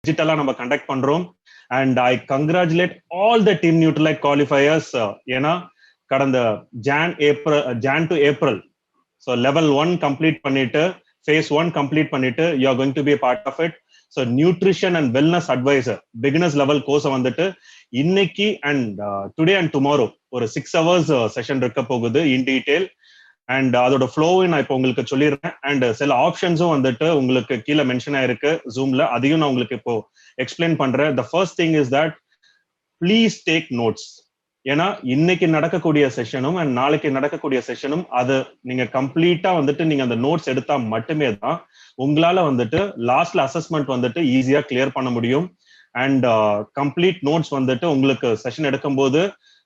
டிஜிட்டலா நம்ம கண்டக்ட் பண்றோம். And I congratulate all the team Nutrilite qualifiers. ஏன்னா கடந்த Jan to April so level 1 complete பண்ணிட்டு phase 1 கம்ப்ளீட் பண்ணிட்டு you are going to be a part of it. So nutrition and wellness advisor beginners level course வந்துட்டு இன்னைக்கு and today and tomorrow ஒரு 6 hours session இருக்க போகுது in detail. And அதோட ஃப்ளோவை நான் இப்போ உங்களுக்கு சொல்லிடுறேன். அண்ட் சில ஆப்ஷன்ஸும் வந்துட்டு உங்களுக்கு கீழே மென்ஷன் ஆயிருக்கு ஜூம்ல, அதையும் நான் உங்களுக்கு இப்போ எக்ஸ்பிளைன் பண்றேன். The first thing is that please take notes. ஏன்னா இன்னைக்கு நடக்கக்கூடிய செஷனும் அண்ட் நாளைக்கு நடக்கக்கூடிய செஷனும் அது நீங்க கம்ப்ளீட்டா வந்துட்டு நீங்க அந்த நோட்ஸ் எடுத்தா மட்டுமே தான் உங்களால வந்துட்டு லாஸ்ட்ல அசஸ்மெண்ட் வந்துட்டு ஈஸியா கிளியர் பண்ண முடியும். அண்ட் கம்ப்ளீட் நோட்ஸ் வந்துட்டு உங்களுக்கு செஷன் எடுக்கும்போது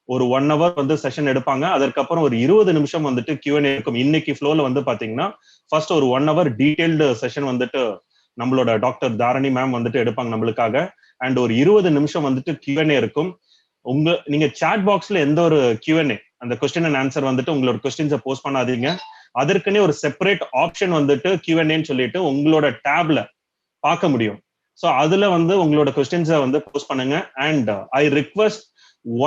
ஒரு 1 hour வந்து செஷன் எடுப்பாங்க. அதற்கப்புறம் ஒரு 20 நிமிஷம் வந்துட்டு Q&A இருக்கும். இன்னைக்கு ஃப்ளோல வந்து பாத்தீங்கன்னா ஃபர்ஸ்ட் ஒரு 1 hour டீடைல்டு செஷன் வந்துட்டு நம்மளோட டாக்டர் தாரணி மேம் வந்துட்டு எடுப்பாங்க நம்மளுக்காக. அண்ட் ஒரு 20 நிமிஷம் வந்துட்டு Q&A இருக்கும். நீங்க சாட் பாக்ஸ்ல எந்த ஒரு Q&A அந்த கொஸ்டின் அண்ட் ஆன்சர் வந்துட்டு உங்களோட கொஸ்டின்ஸை போஸ்ட் பண்ணாதீங்க. அதற்குன்னே ஒரு செப்பரேட் ஆப்ஷன் வந்துட்டு Q&Aன்னு சொல்லிட்டு உங்களோட டேப்ல பார்க்க முடியும். ஸோ அதுல வந்து உங்களோட கொஸ்டின்ஸை வந்து போஸ்ட் பண்ணுங்க. அண்ட் ஐ ரிக்வெஸ்ட்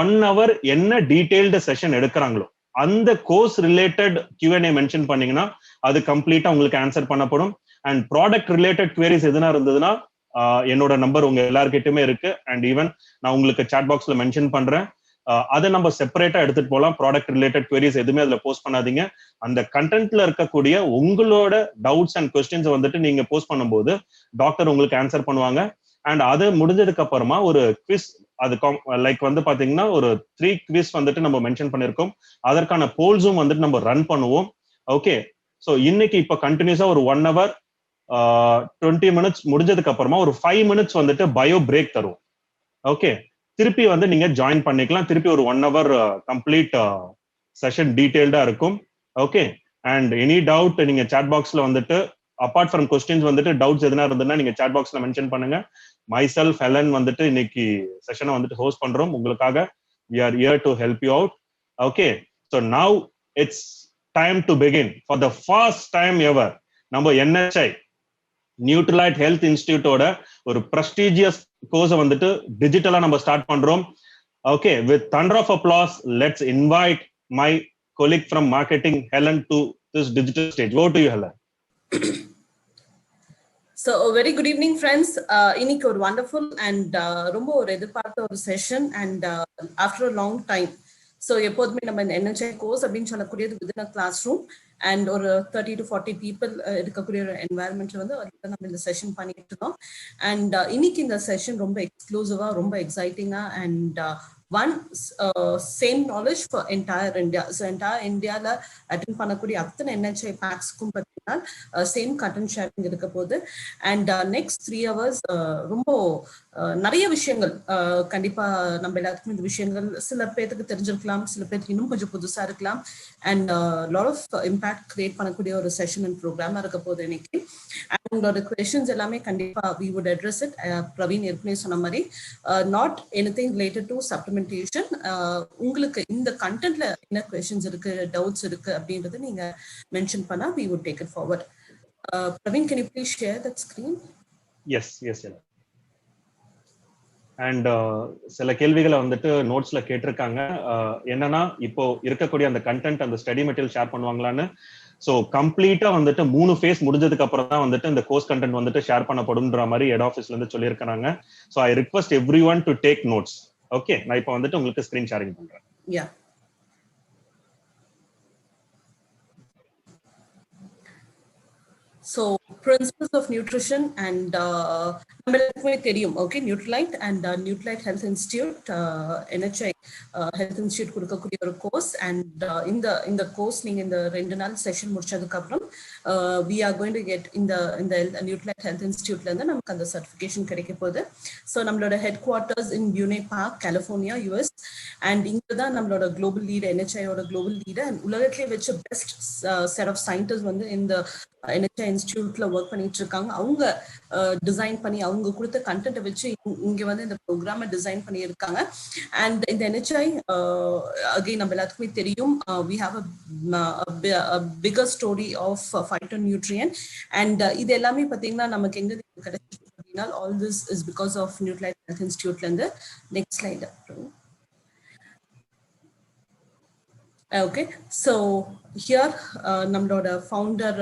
1 hour என்ன டீடைல்டு செஷன் எடுக்கிறாங்களோ அந்த கோர்ஸ் ரிலேட்டட் Q&A மென்ஷன் பண்ணீங்கன்னா அது கம்ப்ளீட்டா உங்களுக்கு ஆன்சர் பண்ணப்படும். அண்ட் ப்ராடக்ட் ரிலேட்டட் குவரிஸ் எதுனா இருந்ததுன்னா என்னோட நம்பர் உங்க எல்லார்கிட்டயுமே இருக்கு. அண்ட் ஈவன் நான் உங்களுக்கு சாட் பாக்ஸ்ல மென்ஷன் பண்றேன். அதை நம்ம செப்பரேட்டா எடுத்துட்டு போகலாம். ப்ராடக்ட் ரிலேட்டட் குவரிஸ் எதுவுமே அதுல போஸ்ட் பண்ணாதீங்க. அந்த கண்டென்ட்ல இருக்கக்கூடிய உங்களோட டவுட்ஸ் அண்ட் கொஸ்டின்ஸ் வந்துட்டு நீங்க போஸ்ட் பண்ணும்போது டாக்டர் உங்களுக்கு ஆன்சர் பண்ணுவாங்க. அண்ட் அது முடிஞ்சதுக்கு அப்புறமா ஒரு குவிஸ், அது லைக் வந்து பாத்தீங்கன்னா ஒரு 3 குவிஸ் வந்துட்டு நம்ம மென்ஷன் பண்ணிருக்கோம். அதற்கான போல்ஸும் வந்துட்டு நம்ம ரன் பண்ணுவோம். ஓகே, ஸோ இன்னைக்கு இப்போ கண்டினியூஸா ஒரு 1 hour 20 minutes முடிஞ்சதுக்கு அப்புறமா ஒரு 5 minutes வந்துட்டு பயோ பிரேக் தருவோம். ஓகே, திருப்பி வந்து நீங்க ஜாயின் பண்ணிக்கலாம். திருப்பி ஒரு 1 hour கம்ப்ளீட் செஷன் டீடைல்டா இருக்கும். ஓகே, அண்ட் எனி டவுட் நீங்க சாட் பாக்ஸ்ல வந்துட்டு அப்பார்ட் ஃப்ரம் கொஸ்டின்ஸ் வந்துட்டு டவுட்ஸ் எதுனா இருந்ததுன்னா நீங்க சாட் பாக்ஸ்ல மென்ஷன் பண்ணுங்க. மைசெல்ஃப் ஹெலன் வந்துட்டு இன்னைக்கு செஷனை வந்துட்டு ஹோஸ்ட் பண்றோம் உங்களுக்காக. we are here to help you out. Okay, so now it's time to begin. For the first time ever நம்ம NHI நியூட்ரலைட் ஹெல்த் இன்ஸ்டிடியூட்டோட ஒரு prestigious கோர்ஸ் வந்துட்டு டிஜிட்டலா நம்ம ஸ்டார்ட் பண்றோம். Okay, with thunder of applause, let's invite my colleague from marketing, Helen, to this digital stage. Over to you, Helen. So very good evening, friends. இன்னைக்கு ஒரு wonderful and ரொம்ப ஒரு எதிர்பார்த்த ஒரு session and after a long time. So எப்போதுமே நம்ம இந்த NHI course அப்படின்னு சொல்லக்கூடியது within a classroom and ஒரு 30 to 40 பீப்புள் இருக்கக்கூடிய ஒரு என்வாயர்மெண்ட்ல வந்து நம்ம இந்த செஷன் பண்ணிட்டு இருக்கோம். அண்ட் இன்னைக்கு இந்த செஷன் ரொம்ப எக்ஸ்க்ளூசிவா, ரொம்ப எக்ஸைட்டிங்கா and one same knowledge for entire India. So entire India la attend பண்ணக்கூடிய அத்தனை NHI packs-க்கும் பார்த்தீங்கன்னா சேம் கண்டென்ட் ஷேரிங் இருக்க போகுது. அண்ட் நெக்ஸ்ட் 3 hours ரொம்ப நிறைய விஷயங்கள் கண்டிப்பா நம்ம எல்லாத்துக்கும் இந்த விஷயங்கள் சில பேருக்கு தெரிஞ்சிருக்கலாம், சில பேருக்கு இன்னும் கொஞ்சம் புதுசா இருக்கலாம். And lot of impact create பண்ணக்கூடிய ஒரு செஷன் அண்ட் ப்ரோக்ராமா இருக்க போகுது இன்னைக்கு. அண்ட் உங்களோட கொஸ்டின்ஸ் எல்லாமே கண்டிப்பா we would address it. Praveen ஏற்கனவே சொன்ன மாதிரி not anything related to supplementation. உங்களுக்கு இந்த கண்டென்ட்ல என்ன கொஸ்டின்ஸ் இருக்கு, டவுட்ஸ் இருக்கு அப்படின்றத நீங்க மென்ஷன் பண்ணா we would take it forward. Praveen, can you please share that screen? Yes. And சில கேள்விகளை வந்துட்டு நோட்ஸ்ல கேட்டிருக்காங்க. என்னன்னா இப்போ இருக்கக்கூடிய அந்த கண்டென்ட் அந்த ஸ்டடி மெட்டீரியல் ஷேர் பண்ணுவாங்களான்னு. ஸோ கம்ப்ளீட்டா வந்துட்டு 3 ஃபேஸ் முடிஞ்சதுக்கு அப்புறம் தான் வந்துட்டு இந்த கோர்ஸ் கண்டென்ட் வந்துட்டு ஷேர் பண்ணப்படும்ன்ற மாதிரி ஹெட் ஆஃபீஸ்ல இருந்து சொல்லியிருக்காங்க. So I request every one to take notes. Okay, நான் இப்போ வந்துட்டு உங்களுக்கு ஸ்கிரீன் ஷேரிங் பண்றேன். Yeah. So principles of nutrition and நம்மளுக்குமே தெரியும். Okay, Nutrilite and Nutrilite health institute NHI health institute கொடுக்கக்கூடிய ஒரு கோர்ஸ். அண்ட் இந்த கோர்ஸ் நீங்க இந்த 2 நாள் செஷன் முடிச்சதுக்கு அப்புறம் we are going to get இந்த நியூட்ரலைட் ஹெல்த் இன்ஸ்டிடியூட்ல இருந்து நமக்கு அந்த சர்டிஃபிகேஷன் கிடைக்க போகுது. ஸோ நம்மளோட headquarters in Buena Park, California, US. And இங்க தான் நம்மளோட குளோபல் லீடர், NHIயோட குளோபல் லீடர் அண்ட் உலகத்திலே வச்ச பெஸ்ட் செட் ஆஃப் சயின்டிஸ்ட் வந்து இந்த NHI இன்ஸ்டிடியூட்ல ஒர்க் பண்ணிட்டு இருக்காங்க. அவங்க டிசைன் பண்ணி அவங்க கொடுத்த கண்டென்ட்டை வச்சு இங்க வந்து இந்த ப்ரோக்ராமை டிசைன் பண்ணி இருக்காங்க. அண்ட் இந்த NHI அகைன் நம்ம எல்லாத்துக்குமே தெரியும், we have a bigger story of phytonutrient. And இது எல்லாமே பார்த்தீங்கன்னா நமக்கு எங்க கிடைச்சிருக்கு அப்படின்னா all this is because of Nutralite Health Institute. Next slide. Okay, so here நம்மளோட founder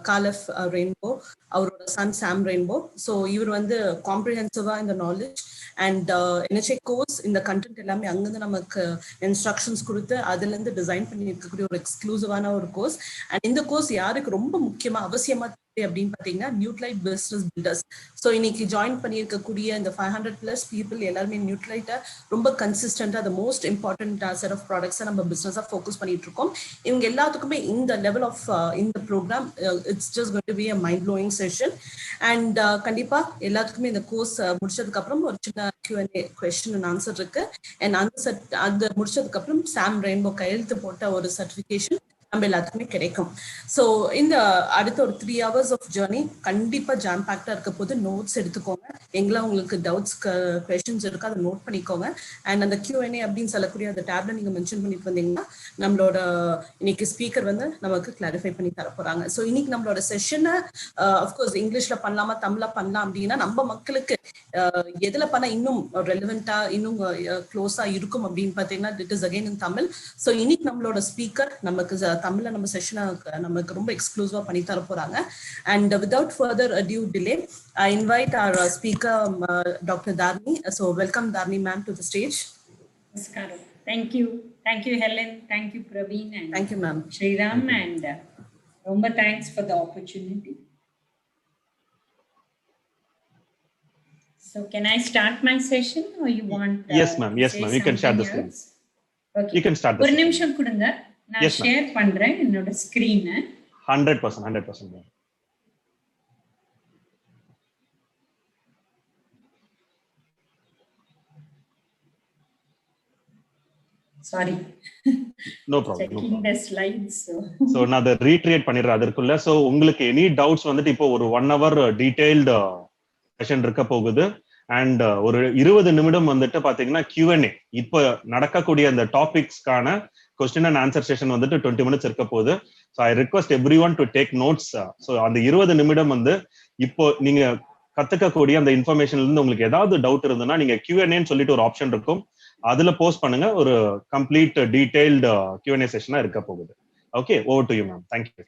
Caliph Rainbow, அவரோட son Sam Rainbow. So இவர் வந்து காம்ப்ரிஹென்சிவா இந்த நாலேஜ் அண்ட் NHI கோர்ஸ் இந்த கண்டென்ட் எல்லாமே அங்கிருந்து நமக்கு இன்ஸ்ட்ரக்ஷன்ஸ் கொடுத்து அதுல இருந்து டிசைன் பண்ணி இருக்கக்கூடிய ஒரு எக்ஸ்க்ளூசிவான ஒரு கோர்ஸ். அண்ட் இந்த கோர்ஸ் யாருக்கு ரொம்ப முக்கியமா அவசியமா அப்படின்னு பாத்தீங்கன்னா நியூட்ரைட் பிசினஸ் பில்டர்ஸ். ஸோ இன்னைக்கு ஜாயின் பண்ணியிருக்கக்கூடிய இந்த 500+ பீப்புள் எல்லாருமே நியூட்ரைட்டை ரொம்ப கன்சிஸ்டண்டா the most important set of products நம்ம பிசினஸா ஃபோக்கஸ் பண்ணிட்டு இருக்கோம். இவங்க எல்லாத்துக்குமே இந்த லெவல் ஆஃப் இந்த programme it's just going to be a mind blowing session. And கண்டிப்பா எல்லாத்துக்குமே இந்த கோர்ஸ் முடிச்சதுக்கு அப்புறம் ஒரு சின்ன Q&A question and answer இருக்கு. அண்ட் அந்த முடிச்சதுக்கு அப்புறம் சாம் ரெயின்போ கையெழுத்து போட்ட ஒரு சர்டிபிகேஷன் நம்ம எல்லாத்துக்குமே கிடைக்கும். ஸோ இந்த அடுத்த ஒரு 3 hours ஆஃப் ஜேர்னி கண்டிப்பா ஜாம் பேக்டா இருக்க போது நோட்ஸ் எடுத்துக்கோங்க. எங்கெல்லாம் உங்களுக்கு டவுட்ஸ் கொஸ்டின்ஸ் இருக்கு அதை நோட் பண்ணிக்கோங்க. அண்ட் அந்த Q&A அப்படின்னு சொல்லக்கூடிய அந்த டேப்ல நீங்க மென்ஷன் பண்ணிட்டு வந்தீங்கன்னா நம்மளோட இன்னைக்கு ஸ்பீக்கர் வந்து நமக்கு கிளாரிஃபை பண்ணி தர போறாங்க. ஸோ இன்னைக்கு நம்மளோட செஷனை அஃப்கோர்ஸ் இங்கிலீஷ்ல பண்ணலாமா தமிழ்ல பண்ணலாம் அப்படின்னா நம்ம மக்களுக்கு எதுல பண்ண இன்னும் ரெலவெண்டா இன்னும் க்ளோஸா இருக்கும் அப்படின்னு பாத்தீங்கன்னா it is again in Tamil. So இன்னைக்கு நம்மளோட ஸ்பீக்கர் நமக்கு தமிழ்ல நம்ம செஷனை நமக்கு ரொம்ப எக்ஸ்க்ளூசிவா பண்ணி தர போறாங்க. And without further due delay I invite our speaker Dr. Dharni. So welcome Dharni ma'am to the stage. Namaskaram. Thank you Helen, thank you Praveen, and thank you ma'am Shriram, and romba thanks for the opportunity. So can I start my session or you want yes ma'am you can share the screen. Okay, you can start the ஒரு நிமிஷம் கொடுங்க, நான் share பண்றேன் என்னோட screen. 100% ma'am. Sorry, no problem, checking the slides. So நான் அதை retreat பண்ணிடுறேன் அதற்குள்ள. ஸோ உங்களுக்கு எனி டவுட்ஸ் வந்துட்டு இப்போ ஒரு 1 hour டீடைல்டு செஷன் இருக்க போகுது. அண்ட் ஒரு 20 நிமிடம் வந்துட்டு பாத்தீங்கன்னா Q&A. இப்போ நடக்கக்கூடிய அந்த டாபிக்ஸ்க்கான கொஸ்டின் அண்ட் ஆன்சர் செஷன் வந்துட்டு 20 minutes இருக்க போகுது. So I request everyone to take notes. So அந்த 20 நிமிடம் வந்து இப்போ நீங்க கத்துக்கக்கூடிய அந்த இன்ஃபர்மேஷன்ல இருந்து உங்களுக்கு ஏதாவது டவுட் இருந்ததுன்னா நீங்க Q&Aன்னு சொல்லிட்டு ஒரு ஆப்ஷன் இருக்கும், அதுல போஸ்ட் பண்ணுங்க. ஒரு கம்ப்ளீட் டீடைல்டு Q&A செஷனா இருக்க போகுது. Okay, over to you ma'am. Thank you.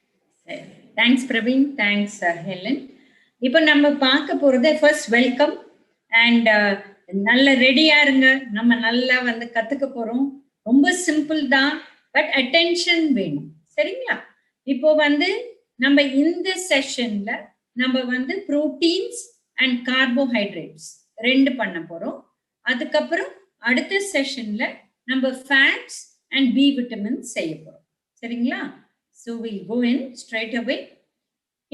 Thanks Praveen, thanks Helen. இப்போ நம்ம பார்க்க போறது ஃபர்ஸ்ட் வெல்கம் அண்ட் நல்ல ரெடியா இருங்க. நம்ம நல்லா வந்து கத்துக்க போறோம். ரொம்ப சிம்பிள் தான், பட் அட்டென்ஷன் வேணும், சரிங்களா? இப்போ வந்து நம்ம இந்த செஷன்ல நம்ம வந்து புரோட்டீன்ஸ் அண்ட் கார்போஹைட்ரேட்ஸ் 2 பண்ண போறோம். அதுக்கப்புறம் அடுத்த செஷன்ல நம்ம ஃபேட்ஸ் அண்ட் பி விட்டமின்ஸ் செய்ய போறோம், சரிங்களா? So will go in straight away.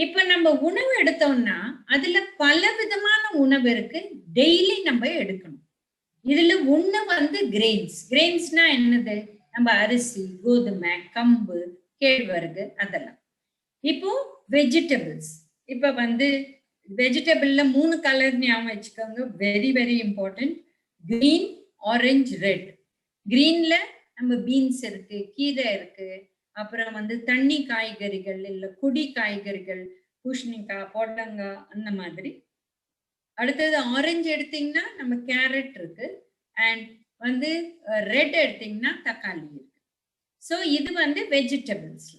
இப்ப நம்ம உணவு எடுத்தோம்னா அதுல பல விதமான உணவு இருக்கு, டெய்லி நம்ம எடுக்கணும். இதுல ஒண்ணு வந்து கிரெயின்ஸ்னா என்னது? நம்ம அரிசி, கோதுமை, கம்பு, கேழ்வரகு அதெல்லாம். இப்போ வெஜிடபிள்ஸ், இப்ப வந்து வெஜிடபிள்ல 3 கலர் ஞாபகம் வச்சுக்கோங்க, very very important. Green, orange, red. கிரீன்ல நம்ம பீன்ஸ் இருக்கு, கீரை இருக்கு, அப்புறம் வந்து தண்ணி காய்கறிகள் இல்ல கொடி காய்கறிகள், பூசணிக்காய், பொடலங்காய் அந்த மாதிரி. அடுத்தது ஆரஞ்சு எடுத்தீங்கன்னா நம்ம கேரட் இருக்கு, அண்ட் வந்து ரெட் எடுத்தீங்கன்னா தக்காளி இருக்கு. ஸோ இது வந்து வெஜிடபிள்ஸ்ல.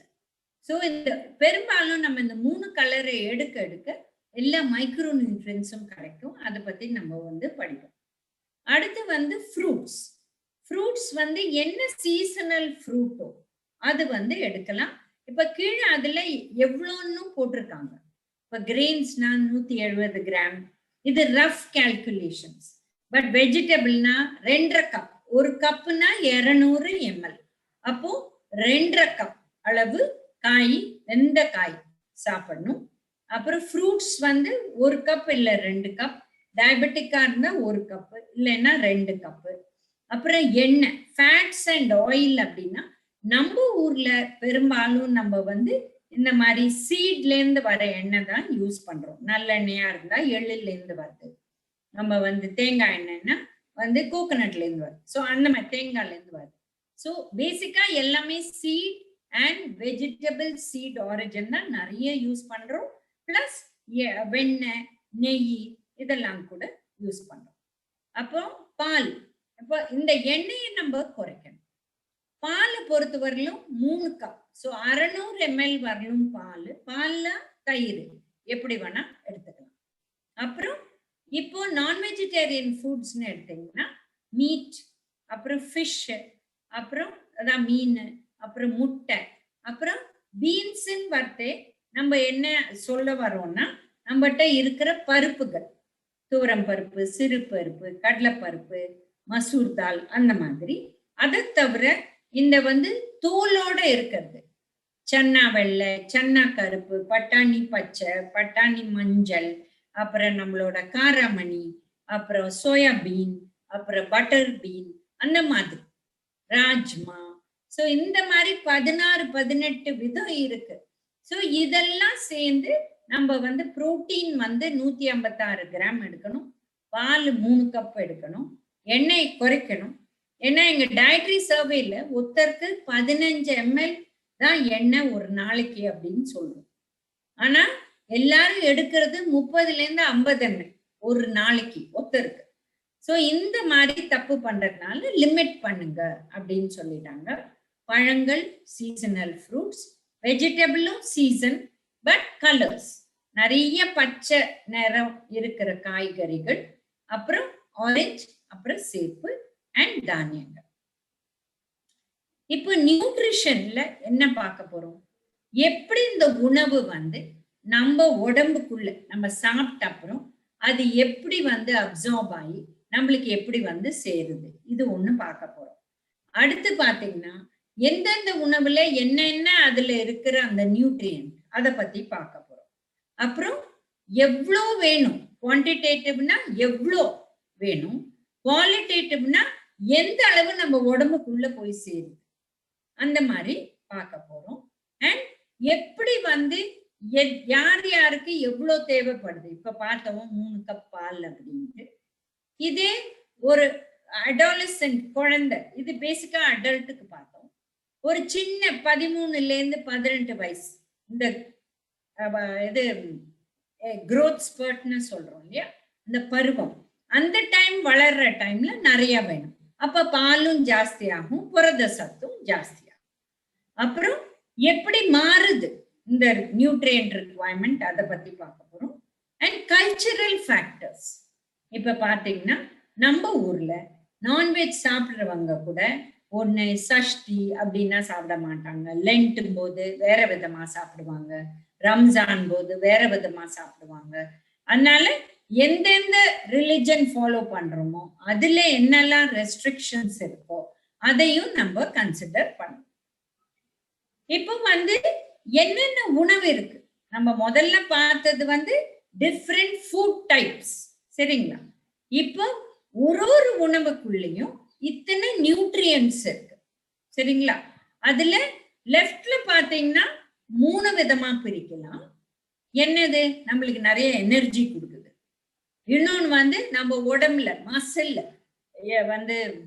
ஸோ இந்த பெரும்பாலும் நம்ம இந்த 3 கலரை எடுக்க எல்லா மைக்ரோ நியூட்ரியன்ஸும் கிடைக்கும். அதை பத்தி நம்ம வந்து படிப்போம். அடுத்து வந்து ஃப்ரூட்ஸ் வந்து என்ன சீசனல் ஃப்ரூட்டோ அது வந்து எடுக்கலாம். இப்ப கீழே அதுல எவ்வளோன்னு போட்டிருக்காங்க. இப்ப கிரெயின்ஸ்னா 170 கிராம், இது ரஃப் கால்குலேஷன்ஸ். பட் வெஜிடபிள்னா 2.5 கப், ஒரு கப்னா 200 ml. அப்போ 2.5 கப் அளவு காய், எந்த காய் சாப்பிடணும். அப்புறம் ஃப்ரூட்ஸ் வந்து 1 கப் இல்ல 2 கப், டயபெட்டிக்கா இருந்தா 1 கப் இல்லைன்னா 2 கப். அப்புறம் எண்ணெய், ஃபேட்ஸ் அண்ட் ஆயில் அப்படின்னா நம்ம ஊர்ல பெரும்பாலும் நம்ம வந்து இந்த மாதிரி சீட்ல இருந்து வர எண்ணெய் தான் யூஸ் பண்றோம். நல்லெண்ணெயா இருந்தா எள்ளுல இருந்து வருது. நம்ம வந்து தேங்காய் எண்ணெய்னா வந்து கோகனட்ல இருந்து வருது. ஸோ அந்த மாதிரி தேங்காய்ல இருந்து வருது. ஸோ பேசிக்கா எல்லாமே seed and vegetable seed origin தான் நிறைய யூஸ் பண்றோம். பிளஸ் வெண்ணெய், நெய் இதெல்லாம் கூட யூஸ் பண்றோம். அப்போ பால், அப்போ இந்த எண்ணெயை நம்ம குறைக்கணும். பாலை பொறுத்த வரலும் 3 கப், ஸோ 600 ml வரலும் பால்ல தயிர் எப்படி வேணா எடுத்துக்கலாம். அப்புறம் இப்போ நான் வெஜிடேரியன் ஃபுட்ஸ்ன்னு எடுத்தீங்கன்னா மீட், அப்புறம் ஃபிஷ், அப்புறம் அதான் மீன், அப்புறம் முட்டை, அப்புறம் பீன்ஸ்ன்னு வரத்தே நம்ம என்ன சொல்ல வரோம்னா நம்மகிட்ட இருக்கிற பருப்புகள், துவரம் பருப்பு, சிறு பருப்பு, கடலைப்பருப்பு, மசூர் தால் அந்த மாதிரி. அதை தவிர இந்த தோலோட இருக்கிறது சன்னா வெள்ளை, சன்னா கருப்பு, பட்டாணி பச்சை, பட்டாணி மஞ்சள், அப்புறம் நம்மளோட காராமணி, அப்புறம் சோயாபீன், அப்புறம் பட்டர் பீன், அந்த மாதிரி ராஜ்மா. ஸோ இந்த மாதிரி 16-18 விதம் இருக்கு. ஸோ இதெல்லாம் சேர்ந்து நம்ம புரோட்டீன் 156 கிராம் எடுக்கணும், பால் 3 கப் எடுக்கணும், எண்ணெய் குறைக்கணும். ஏன்னா எங்க டயட்ரி சர்வேல ஒருத்தருக்கு 15 ml தான் எண்ணெய் ஒரு நாளைக்கு அப்படின்னு சொல்றோம். ஆனா எல்லாரும் எடுக்கிறது 30-50 ml ஒரு நாளைக்கு ஒருத்தருக்கு. ஸோ இந்த மாதிரி தப்பு பண்றதுனால லிமிட் பண்ணுங்க அப்படின்னு சொல்லிட்டாங்க. பழங்கள், சீசனல் ஃப்ரூட்ஸ், வெஜிடபிளும் சீசன் பட் கலர்ஸ், நிறைய பச்சை நிறம் இருக்கிற காய்கறிகள், அப்புறம் ஆரஞ்சு, அப்புறம் சேப்பு அண்ட் தானியங்கள். இப்போ நியூட்ரிஷன்ல என்ன பார்க்க போறோம், எப்படி இந்த உணவு நம்ம உடம்புக்குள்ள நம்ம சாப்பிட்ட அப்புறம் அது எப்படி அப்சார்ப் ஆகி நம்மளுக்கு எப்படி சேருது, இது ஒண்ணு பார்க்க போறோம். அடுத்து பாத்தீங்கன்னா எந்தெந்த உணவுல என்ன அதுல இருக்கிற அந்த நியூட்ரியன்ட் அதை பத்தி பார்க்க போறோம். அப்புறம் எவ்வளோ வேணும், குவான்டிடேட்டிவ்னா எவ்வளோ வேணும், குவாலிட்டேட்டிவ்னா எந்த அளவு நம்ம உடம்புக்குள்ள போய் சேருது, அந்த மாதிரி பார்க்க போறோம். அண்ட் எப்படி யார் யாருக்கு எவ்வளோ தேவைப்படுது. இப்ப பார்த்தோம் 3 கப் பால் அப்படின்ட்டு. இதே ஒரு அடாலசன்ட் குழந்தை, இது பேசிக்கா அடல்ட்டுக்கு பார்த்தோம். ஒரு சின்ன 13-18 வயசு, இந்த இது growth spurtனு சொல்றோம் இல்லையா, இந்த பருவம், அந்த டைம் வளர்ற டைம்ல நிறைய வேணும். அப்ப பாலும் ஜாஸ்தி ஆகும், புரத சத்தும் ஜாஸ்தி ஆகும். அப்புறம் எப்படி மாறுது இந்த நியூட்ரியன்ட் ரிக்வயர்மெண்ட், அதை பத்தி பார்க்க போறோம். And cultural factors. இப்ப பாத்தீங்கன்னா நம்ம ஊர்ல நான்வெஜ் சாப்பிடுறவங்க கூட ஒண்ணு சஷ்டி அப்படின்னா சாப்பிட மாட்டாங்க, லென்ட் போது வேற விதமா சாப்பிடுவாங்க, ரம்ஜான் போது வேற விதமா சாப்பிடுவாங்க. அதனால எந்தெந்த ரிலிஜன் ஃபாலோ பண்றோமோ அதுல என்னெல்லாம் ரெஸ்ட்ரிக்ஷன்ஸ் இருக்கோ அதையும் நம்ம கன்சிடர் பண்ணணும். இப்போ என்னென்ன உணவு இருக்கு, நம்ம முதல்ல பார்த்தது டிஃப்ரெண்ட் ஃபுட் டைப்ஸ், சரிங்களா? இப்போ ஒரு உணவுக்குள்ளேயும் இத்தனை நியூட்ரியன்ஸ் இருக்கு, சரிங்களா? அதுல லெஃப்ட்ல பாத்தீங்கன்னா 3 விதமா பிரிக்கலாம். என்னது நம்மளுக்கு நிறைய எனர்ஜி கொடுக்குது, இன்னொன்னு நம்ம உடம்புல மசில்ல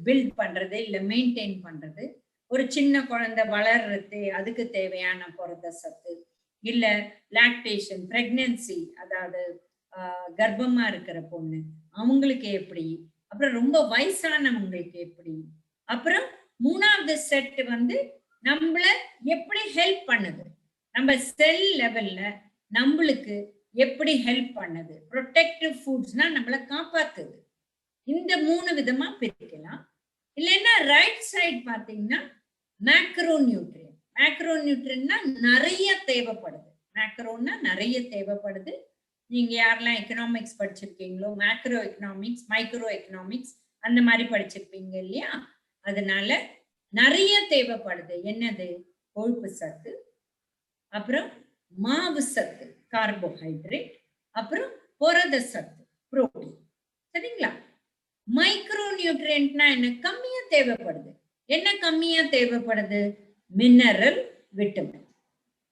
பில்ட் பண்றது இல்ல மெயின்டைன் பண்றது, ஒரு சின்ன குழந்தை வளர்றது அதுக்கு தேவையான புரத சத்து, இல்ல லாக்டேஷன் பிரெக்னன்சி, அதாவது கர்ப்பமா இருக்கிற பொண்ணு அவங்களுக்கு எப்படி, அப்புறம் ரொம்ப வயசானவங்களுக்கு எப்படி, அப்புறம் 3வது செட் நம்மள எப்படி ஹெல்ப் பண்ணுது, நம்ம செல் லெவல்ல நம்மளுக்கு எப்படி ஹெல்ப் பண்ணுது, ப்ரொடெக்டிவ் ஃபுட்ஸ்னா நம்மளை காப்பாத்துது. இந்த 3 விதமா பிரிக்கலாம். இல்லைன்னா ரைட் சைட் பாத்தீங்கன்னா மேக்ரோ நியூட்ரியன். மேக்ரோ நியூட்ரியன்னா நிறைய தேவைப்படுது, மேக்ரோன்னா நிறைய தேவைப்படுது. நீங்க யாரெல்லாம் எக்கனாமிக்ஸ் படிச்சிருக்கீங்களோ, மேக்ரோ எக்கனாமிக்ஸ், மைக்ரோ எக்கனாமிக்ஸ் அந்த மாதிரி படிச்சிருப்பீங்க இல்லையா, அதனால நிறைய தேவைப்படுது. என்னது, கொழுப்பு சத்து, அப்புறம் மாவு சத்து கார்போஹைட்ரேட், அப்புறம் புரத சத்து புரோட்டீன், சரிங்களா? மைக்ரோ நியூட்ரியன்ட்னா என்ன, கம்மியா தேவைப்படுது. என்ன கம்மியா தேவைப்படுது, மினரல், விட்டமின்.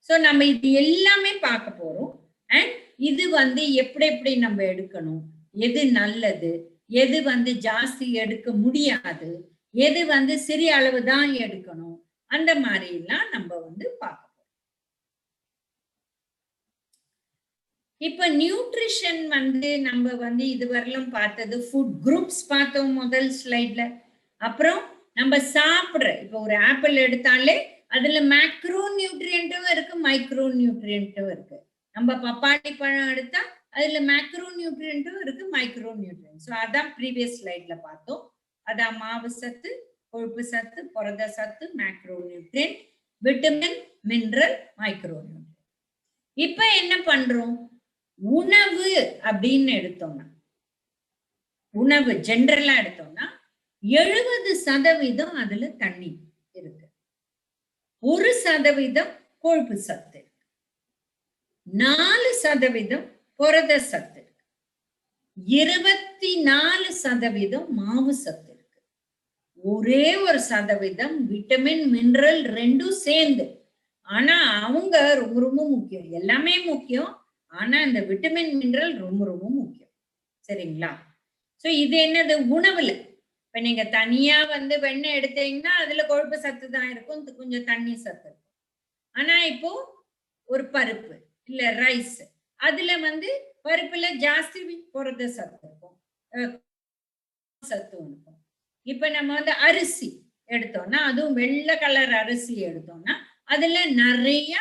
சோ நம்ம இது எல்லாமே பார்க்க போறோம். அண்ட் இது எப்படி எப்படி நம்ம எடுக்கணும், எது நல்லது, எது ஜாஸ்தி எடுக்க முடியாது, எது சிறிய அளவு தான் எடுக்கணும், அந்த மாதிரி எல்லாம் நம்ம பார்க்க போறோம். இப்ப நியூட்ரிஷன் நம்ம இதுவரையிலும் பார்த்தது ஃபுட் குரூப்ஸ் பார்த்தோம் முதல் ஸ்லைட்ல. அப்புறம் நம்ம சாப்பிடுற இப்ப ஒரு ஆப்பிள் எடுத்தாலே அதுல மேக்ரோ நியூட்ரியன்ட்டும் இருக்கு, மைக்ரோ நியூட்ரியன்ட்டும் இருக்கு. நம்ம பப்பாளி பழம் எடுத்தா அதுல மேக்ரோ நியூட்ரியன்ட்டும் இருக்கு, மைக்ரோ நியூட்ரியன்ட். ஸோ அதான் ப்ரீவியஸ் ஸ்லைட்ல பார்த்தோம். அதான் மாவு சத்து, கொழுப்பு சத்து, புரத சத்து, macro nutrient, vitamin, mineral, micro nutrient. இப்ப என்ன பண்றோம்? உணவு அப்படின்னு எடுத்தோம்னா, உணவு ஜெனரலா எடுத்தோம்னா 70% அதுல தண்ணி இருக்கு, 1% கொழுப்பு சத்து இருக்கு, 4% புரத சத்து இருக்கு, 24% மாவு சத்து இருக்கு, ஒரே 1% விட்டமின், மினரல் ரெண்டும் சேர்ந்து. ஆனா அவங்க ரொம்ப ரொம்ப முக்கியம். எல்லாமே முக்கியம், ஆனா இந்த விட்டமின், மினரல் ரொம்ப ரொம்ப முக்கியம். சரிங்களா? சோ இது என்னது? உணவுல இப்ப நீங்க தனியா வெண்ணெய் எடுத்தீங்கன்னா அதுல கொழுப்பு சத்து தான் இருக்கும், கொஞ்சம் தண்ணி சத்து இருக்கும். ஆனா இப்போ ஒரு பருப்பு இல்ல ரைஸ், அதுல பருப்புல ஜாஸ்தி புரத சத்து இருக்கும், சத்து இருக்கும். இப்ப நம்ம அரிசி எடுத்தோம்னா, அதுவும் வெள்ளை கலர் அரிசி எடுத்தோம்னா அதுல நிறைய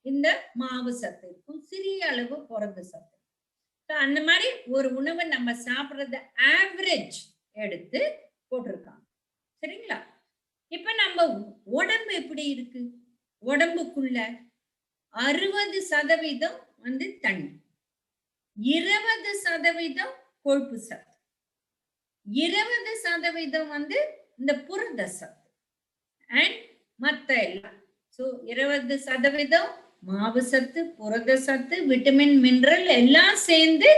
இந்த மாவு சத்து இருக்கும், சிறிய அளவு புரத சத்து. அந்த மாதிரி ஒரு உணவை நம்ம சாப்பிடுறது ஆவரேஜ் எடுத்து போட்டிருக்காங்க. சரிங்களா? இப்ப நம்ம உடம்பு எப்படி இருக்கு? உடம்புக்குள்ள 60% தண்ணி, 20% கொழுப்பு சத்து, 20% இந்த புரத சத்து அண்ட் மத்த எல்லாம். சோ 20% மாவு சத்து, புரத சத்து, விட்டமின், மினரல் எல்லாம் சேர்ந்து.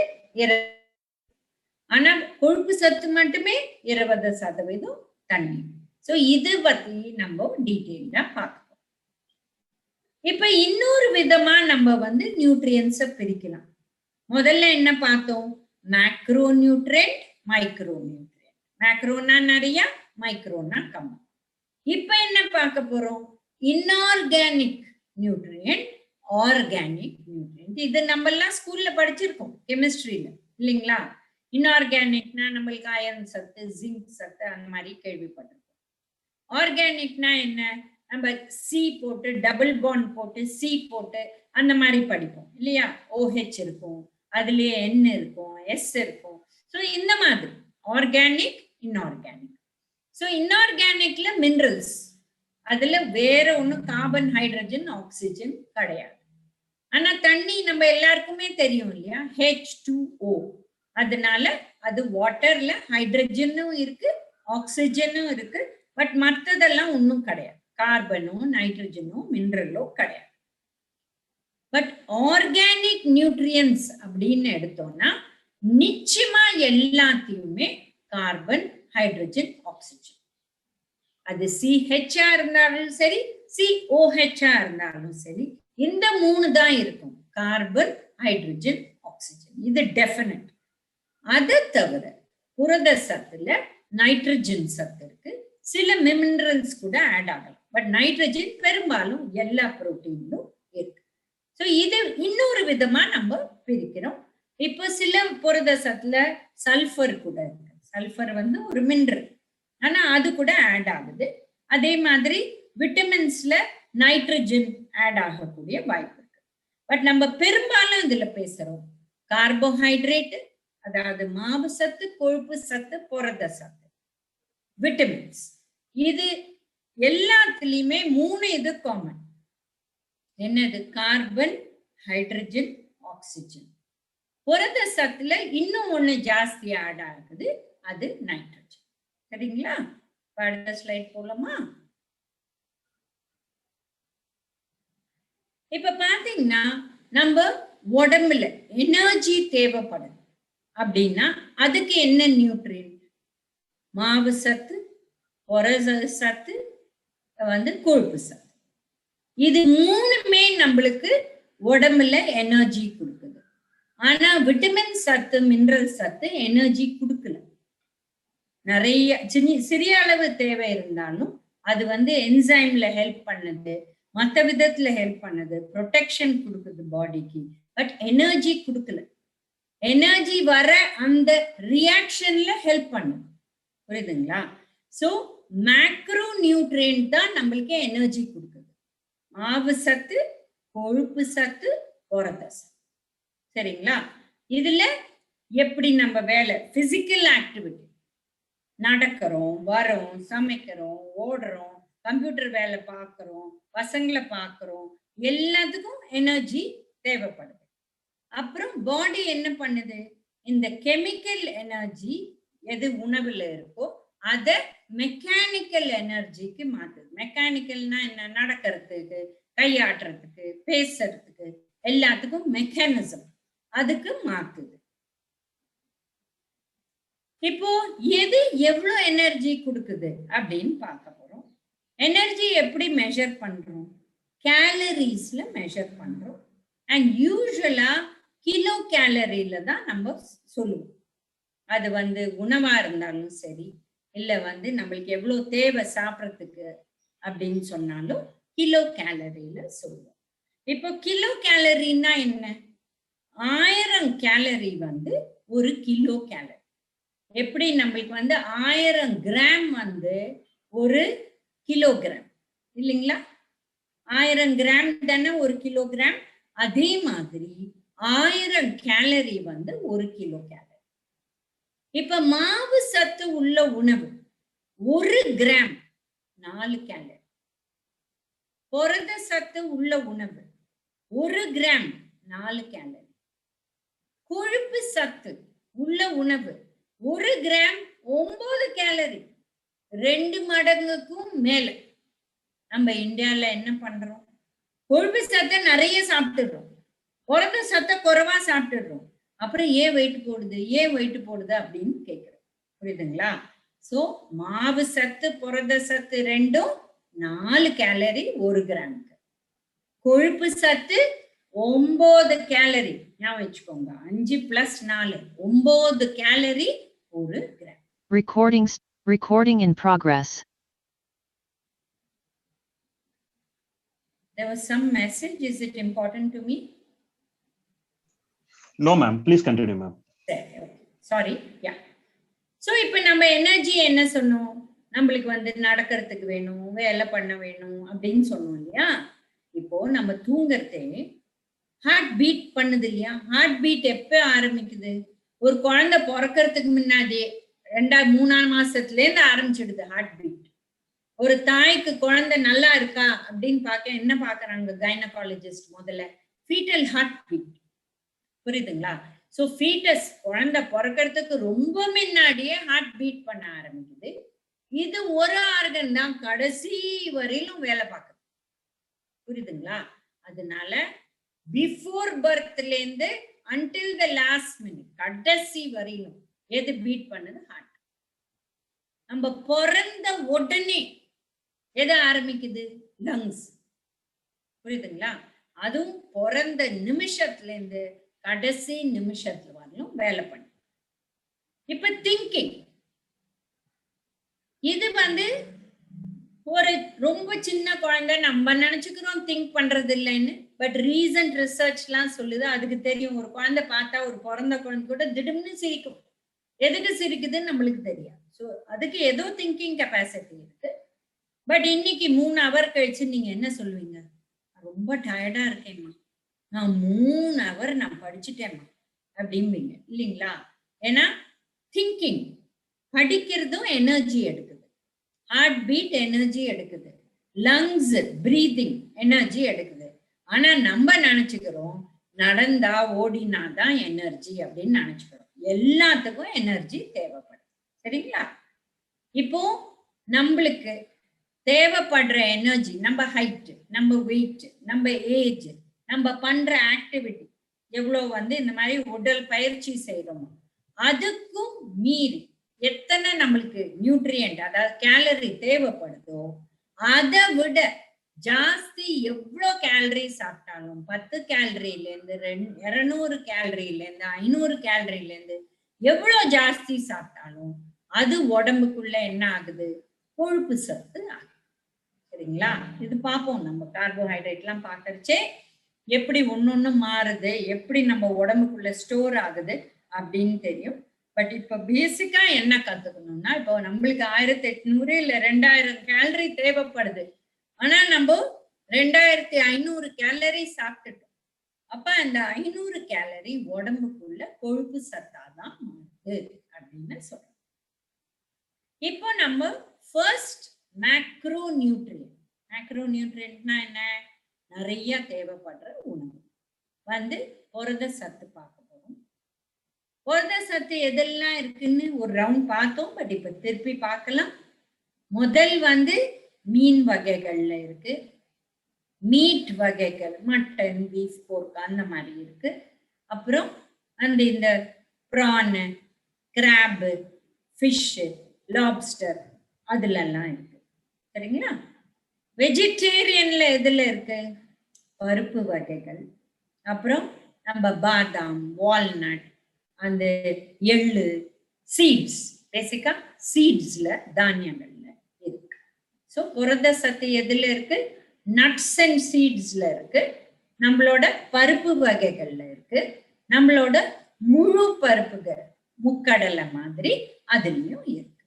ஆனா கொழுப்பு சத்து மட்டுமே 20% தண்ணி. சோ இது பத்தி நம்ம டீடைலா பார்க்கலாம். இப்ப இன்னொரு விதமா நம்ம நியூட்ரியன்ஸ பிரிக்கலாம். முதல்ல என்ன பார்த்தோம்? Macro nutrient, micro nutrient. மேக்ரோனா நிறைய, மைக்ரோனா கம்மி. இப்ப என்ன பார்க்க போறோம்? Inorganic nutrient, organic nutrient. இது நம்ம எல்லாம் ஸ்கூல்ல படிச்சிருக்கோம் கெமிஸ்ட்ரியில, இல்லைங்களா? இன்ஆர்கானிக்னா நம்மளுக்கு அயர்ன் சத்து, ஜிங்க் சத்து அந்த மாதிரி கேள்விப்பட்டிருக்கோம். ஆர்கானிக்னா என்ன? நம்ம சி போட்டு, டபுள் பாண்ட் போட்டு, சி போட்டு அந்த மாதிரி படிப்போம் இல்லையா? OH இருக்கும், அதுலயே N இருக்கும், S இருக்கும். ஸோ இந்த மாதிரி ஆர்கானிக், இன்ஆர்கானிக். ஸோ இன்ஆர்கானிக்ல மினரல்ஸ், அதுல வேற ஒண்ணும் கார்பன், ஹைட்ரஜன், ஆக்சிஜன் கிடையாது. ஆனா தண்ணி நம்ம எல்லாருக்குமே தெரியும் இல்லையா? H2O. அதனால அது வாட்டர்ல ஹைட்ரஜனும் இருக்கு, ஆக்சிஜனும் இருக்கு. பட் மற்றதெல்லாம் ஒன்றும் கிடையாது, கார்பனோ, நைட்ரஜனோ, மினரலோ கிடையாது. பட் ஆர்கானிக் நியூட்ரியன்ஸ் அப்படின்னு எடுத்தோம்னா நிச்சயமா எல்லாத்தையுமே கார்பன், ஹைட்ரஜன், ஆக்சிஜன். அது CH இருந்தாலும் சரி, COH இருந்தாலும் சரி, இந்த 3 தான் இருக்கும், கார்பன், ஹைட்ரஜன், ஆக்சிஜன். இது டெஃபினட். அதை தவிர புரத சத்துல நைட்ரஜன் சத்து இருக்கு, சில மினரல்ஸ் கூட ஆட் ஆகலாம். பட் நைட்ரஜன் பெரும்பாலும் எல்லா புரோட்டீன்லும் இருக்கு. ஸோ இது இன்னொரு விதமா நம்ம பிரிக்கிறோம். இப்போ சில புரத சத்துல சல்ஃபர் கூட இருக்கு. சல்ஃபர் ஒரு மினரல், ஆனா அது கூட ஆட் ஆகுது. அதே மாதிரி விட்டமின்ஸ்ல நைட்ரஜன் ஆட் ஆகக்கூடிய வாய்ப்பு இருக்கு. பட் நம்ம பெரும்பாலும் இதுல பேசுறோம் கார்போஹைட்ரேட், அதாவது மாவு சத்து, கொழுப்பு சத்து, புரத சத்து, விட்டமின்ஸ். இது எல்லாத்துலயுமே 3 இது காமன். என்னது? Carbon, hydrogen, oxygen. புரத சத்துல இன்னும் ஒண்ணு ஜாஸ்தி ஆட் ஆகுது, அது நைட்ரஜன். சரிங்களா? அடுத்த ஸ்லைட் போலாமா? இப்ப பாத்தீங்கன்னா நம்ம உடம்புல எனர்ஜி தேவைப்படுது அப்படின்னா அதுக்கு என்ன நியூட்ரியன்ட்? மாவு சத்து, புரத சத்து, கொழுப்பு சத்து. இது 3மே நம்மளுக்கு உடம்புல எனர்ஜி கொடுக்குது. ஆனா விட்டமின் சத்து, மினரல் சத்து எனர்ஜி கொடுக்கல. நிறைய சிறிய அளவு தேவை இருந்தாலும் அது என்சைம்ல ஹெல்ப் பண்ணுது, மற்ற விதத்துல ஹெல்ப் பண்ணுது, ப்ரொடெக்ஷன் கொடுக்குது பாடிக்கு. பட் எனர்ஜி கொடுக்கல. எனர்ஜி வர அந்த ரியாக்ஷன்ல ஹெல்ப் பண்ணும். புரியுதுங்களா? சோ மேக்ரோ நியூட்ரியன்ட் தான் நம்மளுக்கு எனர்ஜி கொடுக்குது. மாவு சத்து, கொழுப்பு சத்து, புரத சத்து. சரிங்களா? இதுல எப்படி நம்ம வேலை, பிசிக்கல் ஆக்டிவிட்டி, நடக்கிறோம், வரோம், சமைக்கிறோம், ஓடுறோம், கம்ப்யூட்டர் வேலை பார்க்கிறோம், பசங்களை பார்க்கிறோம், எல்லாத்துக்கும் எனர்ஜி தேவைப்படுது. அப்புறம் பாடி என்ன பண்ணுது, இந்த கெமிக்கல் எனர்ஜி எது உணவுல இருக்கோ அத மெக்கானிக்கல் எனர்ஜிக்கு மாத்துது. மெக்கானிக்கல்னா என்ன, நடக்கிறதுக்கு, கையாட்டுறதுக்கு, பேசுறதுக்கு, எல்லாத்துக்கும் மெக்கானிசம் அதுக்கு மாத்துது. இப்போ எது எவ்வளவு எனர்ஜி கொடுக்குது அப்படின்னு பார்க்க போறோம். எனர்ஜி எப்படி மெஷர் பண்றோம்? கேலரிஸ்ல மெஷர் பண்றோம். அண்ட் யூஸ்வலா கிலோ கேலரியில தான் நம்ம சொல்லுவோம். அது உணவா இருந்தாலும் சரி, இல்ல நம்மளுக்கு எவ்வளவு தேவை சாப்பிட்றதுக்கு அப்படின்னு சொன்னாலும் கிலோ கேலரியில சொல்லுவோம். இப்போ கிலோ கேலரின்னா என்ன? 1000 கேலரி ஒரு கிலோ கேலரி. எப்படி நம்மளுக்கு 1000 கிராம் ஒரு கிலோகிராம் இல்லைங்களா? 1000 கிராம் தானே ஒரு கிலோகிராம். அதே மாதிரி 1000 கேலரி ஒரு கிலோ கேலரி. இப்ப மாவு சத்து உள்ள உணவு 1 கிராம் 4 கேலரி. புரத சத்து உள்ள உணவு 1 கிராம் 4 கேலரி. கொழுப்பு சத்து உள்ள உணவு 1 கிராம் 9 கேலரி. 2 மடங்குக்கும் மேல. நம்ம இந்தியால என்ன பண்றோம்? கொழுப்பு சத்தை நிறைய சாப்பிட்டுடுறோம், புரத சத்தை குறைவா சாப்பிட்டுடுறோம். அப்புறம் ஏன் வெயிட் போடுது அப்படின்னு கேட்கிறோம். புரியுதுங்களா? சோ மாவு சத்து, புரத சத்து ரெண்டும் 4 கேலரி 1 கிராமுக்கு. கொழுப்பு சத்து 9 கேலரி. ஞாபகம் வச்சுக்கோங்க, 5 + 4 9 calorie 1 gram. Recording in progress. There was some message. Is it important to me? No, ma'am. Please continue, ma'am. Sorry. Yeah. So, இப்போ நம்ம எனர்ஜி என்ன சொன்னோம்? நம்மளுக்கு நடக்கிறதுக்கு வேணும், வேலை பண்ண வேணும் அப்படின்னு சொன்னோம் இல்லையா? இப்போ நம்ம தூங்குறதே ஹார்ட் பீட் பண்ணுது இல்லையா? ஹார்ட் பீட் எப்ப ஆரம்பிக்குது? ஒரு குழந்தை பிறக்கிறதுக்கு முன்னாடியே 2-3 மாசத்துல இருந்து ஆரம்பிச்சிடுது ஹார்ட் பீட். ஒரு தாய்க்கு குழந்தை நல்லா இருக்கா அப்படின்னு பார்க்க என்ன பாக்குறாங்க கைனகாலஜிஸ்ட்? முதல்ல ஃபீட்டல் ஹார்ட் பீட். புரியுதுங்களா? சோ ஃபீட்டஸ் குழந்தை பிறக்கிறதுக்கு ரொம்ப முன்னாடியே ஹார்ட் பீட் பண்ண ஆரம்பிக்குது. இது ஒரு ஆர்கன் தான் கடைசி வரையிலும் வேலை பார்க்குது. புரியுதுங்களா? அதனால பிஃபோர் பர்த்ல இருந்து until the last minute கடைசி வரையிலும் எது பீட் பண்ணுது? ஹார்ட். நம்ம பிறந்த உடனே எது ஆரம்பிக்குது? லங்ஸ். புரியுதுங்களா? அதுவும் பிறந்த நிமிஷத்துல இருந்து கடைசி நிமிஷத்துல வரலும் வேலை பண்ணு. இப்ப திங்கிங், இது ஒரு ரொம்ப சின்ன குழந்தை நம்ம நினைச்சுக்கிறோம் திங்க் பண்றது இல்லைன்னு. பட் ரீசன்ட் ரிசர்ச் எல்லாம் சொல்லுது, அதுக்கு தெரியும். ஒரு குழந்தை பார்த்தா ஒரு பிறந்த குழந்தை கூட திடீர்னு சிரிக்கும். எதுக்கு சிரிக்குதுன்னு நம்மளுக்கு தெரியாது. ஸோ அதுக்கு ஏதோ திங்கிங் கெப்பாசிட்டி இருக்கு. பட் இன்னைக்கு 3 ஹவர் கழிச்சு நீங்க என்ன சொல்லுவீங்க? ரொம்ப டயர்டா இருக்கேம்மா, நான் 3 ஹவர் நான் படிச்சுட்டேம்மா அப்படிம்பீங்க இல்லைங்களா? ஏன்னா திங்கிங், படிக்கிறதும் எனர்ஜி எடுக்குது, ஹார்ட் பீட் எனர்ஜி எடுக்குது, லங்ஸ் பிரீதிங் எனர்ஜி எடுக்குது. ஆனா நம்ம நினைச்சுக்கிறோம் நடந்தா ஓடினாதான் எனர்ஜி அப்படின்னு நினைச்சுக்கிறோம். எல்லாத்துக்கும் எனர்ஜி தேவைப்படுது. சரிங்களா? இப்போ நம்மளுக்கு தேவைப்படுற எனர்ஜி, நம்ம ஹைட், நம்ம வெயிட், நம்ம ஏஜ், நம்ம பண்ற ஆக்டிவிட்டி எவ்வளவு இந்த மாதிரி உடல் பயிற்சி செய்யறோமோ அதுக்கும் மீறி எத்தனை நம்மளுக்கு நியூட்ரியன்ட், அதாவது கேலரி தேவைப்படுதோ அதை விட ஜாஸ்தி எவ்வளோ கேலரி சாப்பிட்டாலும் 10 கேலரியில இருந்து 200 கேலரியில இருந்து 500 கேலரியில இருந்து எவ்வளவு ஜாஸ்தி சாப்பிட்டாலும் அது உடம்புக்குள்ள என்ன ஆகுது? கொழுப்பு சத்து ஆகுது. சரிங்களா? இது பார்ப்போம், நம்ம கார்போஹைட்ரேட் எல்லாம் பார்க்கறச்சே எப்படி ஒன்னொன்னு மாறுது, எப்படி நம்ம உடம்புக்குள்ள ஸ்டோர் ஆகுது அப்படின்னு தெரியும். பட் இப்ப பேசிக்கா என்ன கத்துக்கணும்னா, இப்போ நம்மளுக்கு 1800 இல்ல 2000 கேலரி தேவைப்படுது. ஆனா நம்ம 2500 கேலரி சாப்பிட்டுட்டோம். அப்ப அந்த 500 கேலரி உடம்புக்குள்ள கொழுப்பு சத்தாதான் மாறுது அப்படின்னு சொல்றோம். இப்போ நம்ம ஃபர்ஸ்ட் மேக்ரோ நியூட்ரியன்ட்னா என்ன? நிறைய தேவைப்படுற உணவு புரத சத்து பார்க்க போறோம். புரத சத்து எதெல்லாம் இருக்குன்னு ஒரு ரவுண்ட் பார்த்தோம். பட் இப்ப திருப்பி பார்க்கலாம். முதல் மீன் வகைகள்ல இருக்கு, மீட் வகைகள், மட்டன், பீஃப், போர்க் அந்த மாதிரி இருக்கு. அப்புறம் இந்த ப்ரான், கிராப், ஃபிஷ், லாப்ஸ்டர் அதுல எல்லாம் இருக்கு. சரிங்களா? வெஜிடேரியன்ல எதுல இருக்கு? பருப்பு வகைகள், அப்புறம் நம்ம பாதாம், வால்நட், அந்த எள்ளு, சீட்ஸ், பேசிக்கா சீட்ஸ்ல தானியங்கள்ல இருக்கு. ஸோ புரத சத்து எதுல இருக்கு? நட்ஸ் அண்ட் சீட்ஸ்ல இருக்கு, நம்மளோட பருப்பு வகைகள்ல இருக்கு, நம்மளோட முழு பருப்புகள் முக்கடலை மாதிரி அதுலயும் இருக்கு,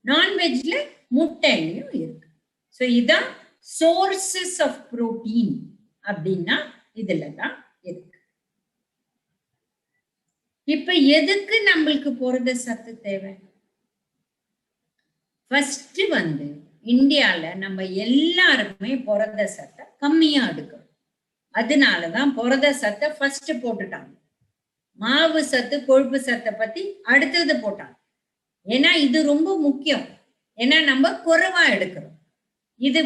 நான்வெஜ்ல முட்டையிலையும் இருக்கு. ஸோ இதான் சோர்சஸ் ஆஃப் புரோட்டீன் அப்படின்னா இதுலதான் இருக்கு. இப்ப எதுக்கு நம்மளுக்கு புரத சத்து தேவை? ஃபர்ஸ்ட் இந்தியால நம்ம எல்லாருமே புரத சத்தை கம்மியா எடுக்கிறோம். அதனாலதான் புரத சத்தை ஃபர்ஸ்ட் போட்டுட்டாங்க. மாவு சத்து, கொழுப்பு சத்தை பத்தி அடுத்தது போட்டாங்க. ஏன்னா இது ரொம்ப முக்கியம். ஏன்னா நம்ம குறைவா எடுக்கிறோம். இது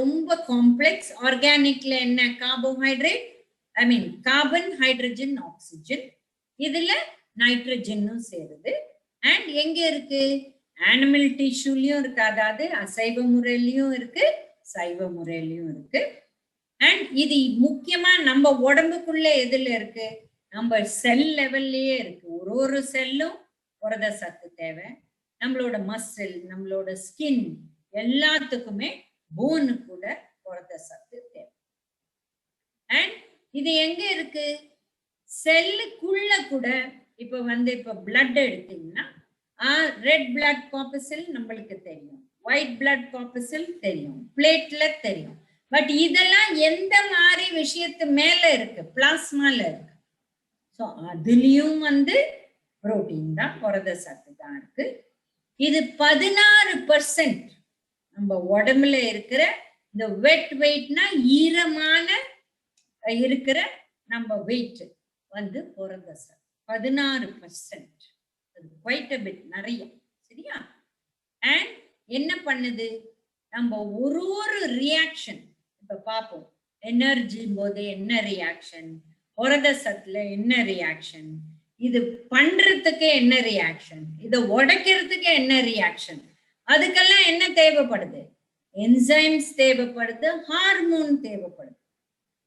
ரொம்ப காம்ப்ளெக்ஸ். ஆர்கானிக்ல என்ன? கார்போஹைட்ரேட், கார்பன், ஹைட்ரஜன், ஆக்சிஜன், இதுல நைட்ரஜனும் சேருது. அண்ட் எங்க இருக்கு? அனிமல் டிஷ்யூலயும் இருக்கு, அதாவது அசைவ முறையிலயும் இருக்கு, சைவ முறையிலயும் இருக்கு. அண்ட் இது முக்கியமா நம்ம உடம்புக்குள்ள எதுல இருக்கு? நம்ம செல் லெவல்லயே இருக்கு. ஒரு செல்லும் புரத சத்து தேவை. நம்மளோட மசில், நம்மளோட ஸ்கின் எல்லாத்துக்குமே, போனு கூட புரத சத்து தேவை. அண்ட் இது எங்க இருக்கு? செல்லுக்குள்ள கூட. இப்ப பிளட் எடுத்தீங்கன்னா ரெட் பிளட் கார்பஸில் நம்மளுக்கு தெரியும், ஒயிட் பிளட் கார்பஸில் தெரியும், பிளேட்லெட் தெரியும். பட் இதெல்லாம் எந்த மாதிரி விஷயத்து மேல இருக்கு? பிளாஸ்மால இருக்கு. ஸோ அதுலயும் புரோட்டீன் தான், புரத சத்து தான் இருக்கு. இது 16% நம்ம உடம்புல இருக்கிற இந்த வெட் வெயிட்னா ஈரமான இருக்கிற நம்ம வெயிட் புரத சத்து 16%. குவைட் அ பிட், நிறைய. சரியா? அண்ட் என்ன பண்ணுது? நம்ம ஒரு ரியாக்ஷன் இப்ப பார்ப்போம். எனர்ஜி போது என்ன ரியாக்ஷன், புரத சத்துல என்ன ரியாக்ஷன், இது பண்றதுக்கு என்ன ரியாக்ஷன், இதை உடைக்கிறதுக்கு என்ன ரியாக்ஷன், அதுக்கெல்லாம் என்ன தேவைப்படுது? என்சைம்ஸ் தேவைப்படுது, ஹார்மோன் தேவைப்படுது.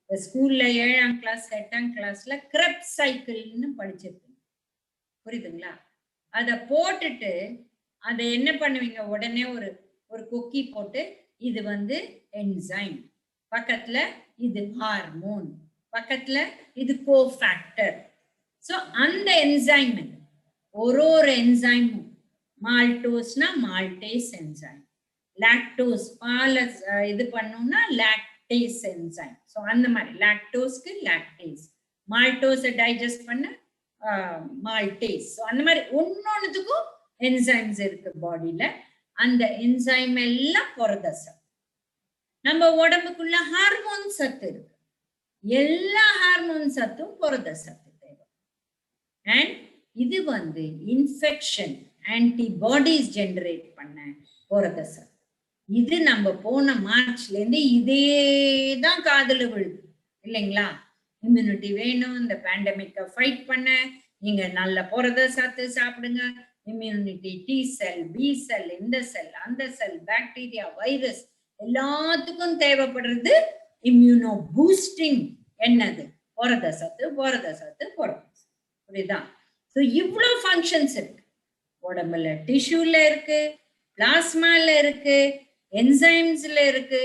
ஸ்கூல்ல 7ஆம் கிளாஸ் 8ஆம் கிளாஸ்ல கிரெப் சைக்கிள்னு படிச்சிருப்பீங்க. புரியுதுங்களா? அதை போட்டுட்டு அதை என்ன பண்ணுவீங்க? உடனே ஒரு கொக்கி போட்டு இது என்சைம், பக்கத்துல இது ஹார்மோன், பக்கத்துல இது கோஃபேக்டர். ஸோ அந்த என்சைம் ஒரு என்சைமும், மால்டோஸ்னா மால்டேஸ் என்சைம், லாக்டோஸ் பாலை இது பண்ணோம்னா லாக்டேஸ் என்சைம். ஸோ அந்த மாதிரி லாக்டோஸ்க்கு லாக்டேஸ், மால்டோஸை டைஜஸ்ட் பண்ண மால்டேஸ். ஸோ அந்த மாதிரி ஒன்னொன்னுத்துக்கும் என்சைம்ஸ் இருக்கு பாடியில. அந்த என்சைம் எல்லாம் புரத சத்து. நம்ம உடம்புக்குள்ள ஹார்மோன் சத்து இருக்கு. எல்லா ஹார்மோன் சத்தும் புரத சத்து தேவை. அண்ட் இது இன்ஃபெக்ஷன், ஆன்டிபாடிஸ் ஜெனரேட் பண்ண புரத சத்து. இது நம்ம போன மார்ச்ல இருந்து இதே தான் காதுல விழுது இல்லைங்களா? இம்யூனிட்டி வேணும், இந்த பேண்டமிக்கை ஃபைட் பண்ண நீங்க நல்ல புரத சத்து சாப்பிடுங்க. இம்யூனிட்டி, டி செல், பி செல், இந்த செல், அந்த செல், பாக்டீரியா, வைரஸ் எல்லாத்துக்கும் தேவைப்படுறது இம்யூனோ பூஸ்டிங். என்னது? புரத சத்து, புரத சத்து, புரத சத்து. புரியுதா? ஸோ இவ்வளவு ஃபங்க்ஷன்ஸ் இருக்கு உடம்புல. டிஷ்யூல இருக்கு, பிளாஸ்மால இருக்கு, என்சைம்ஸ்ல இருக்கு,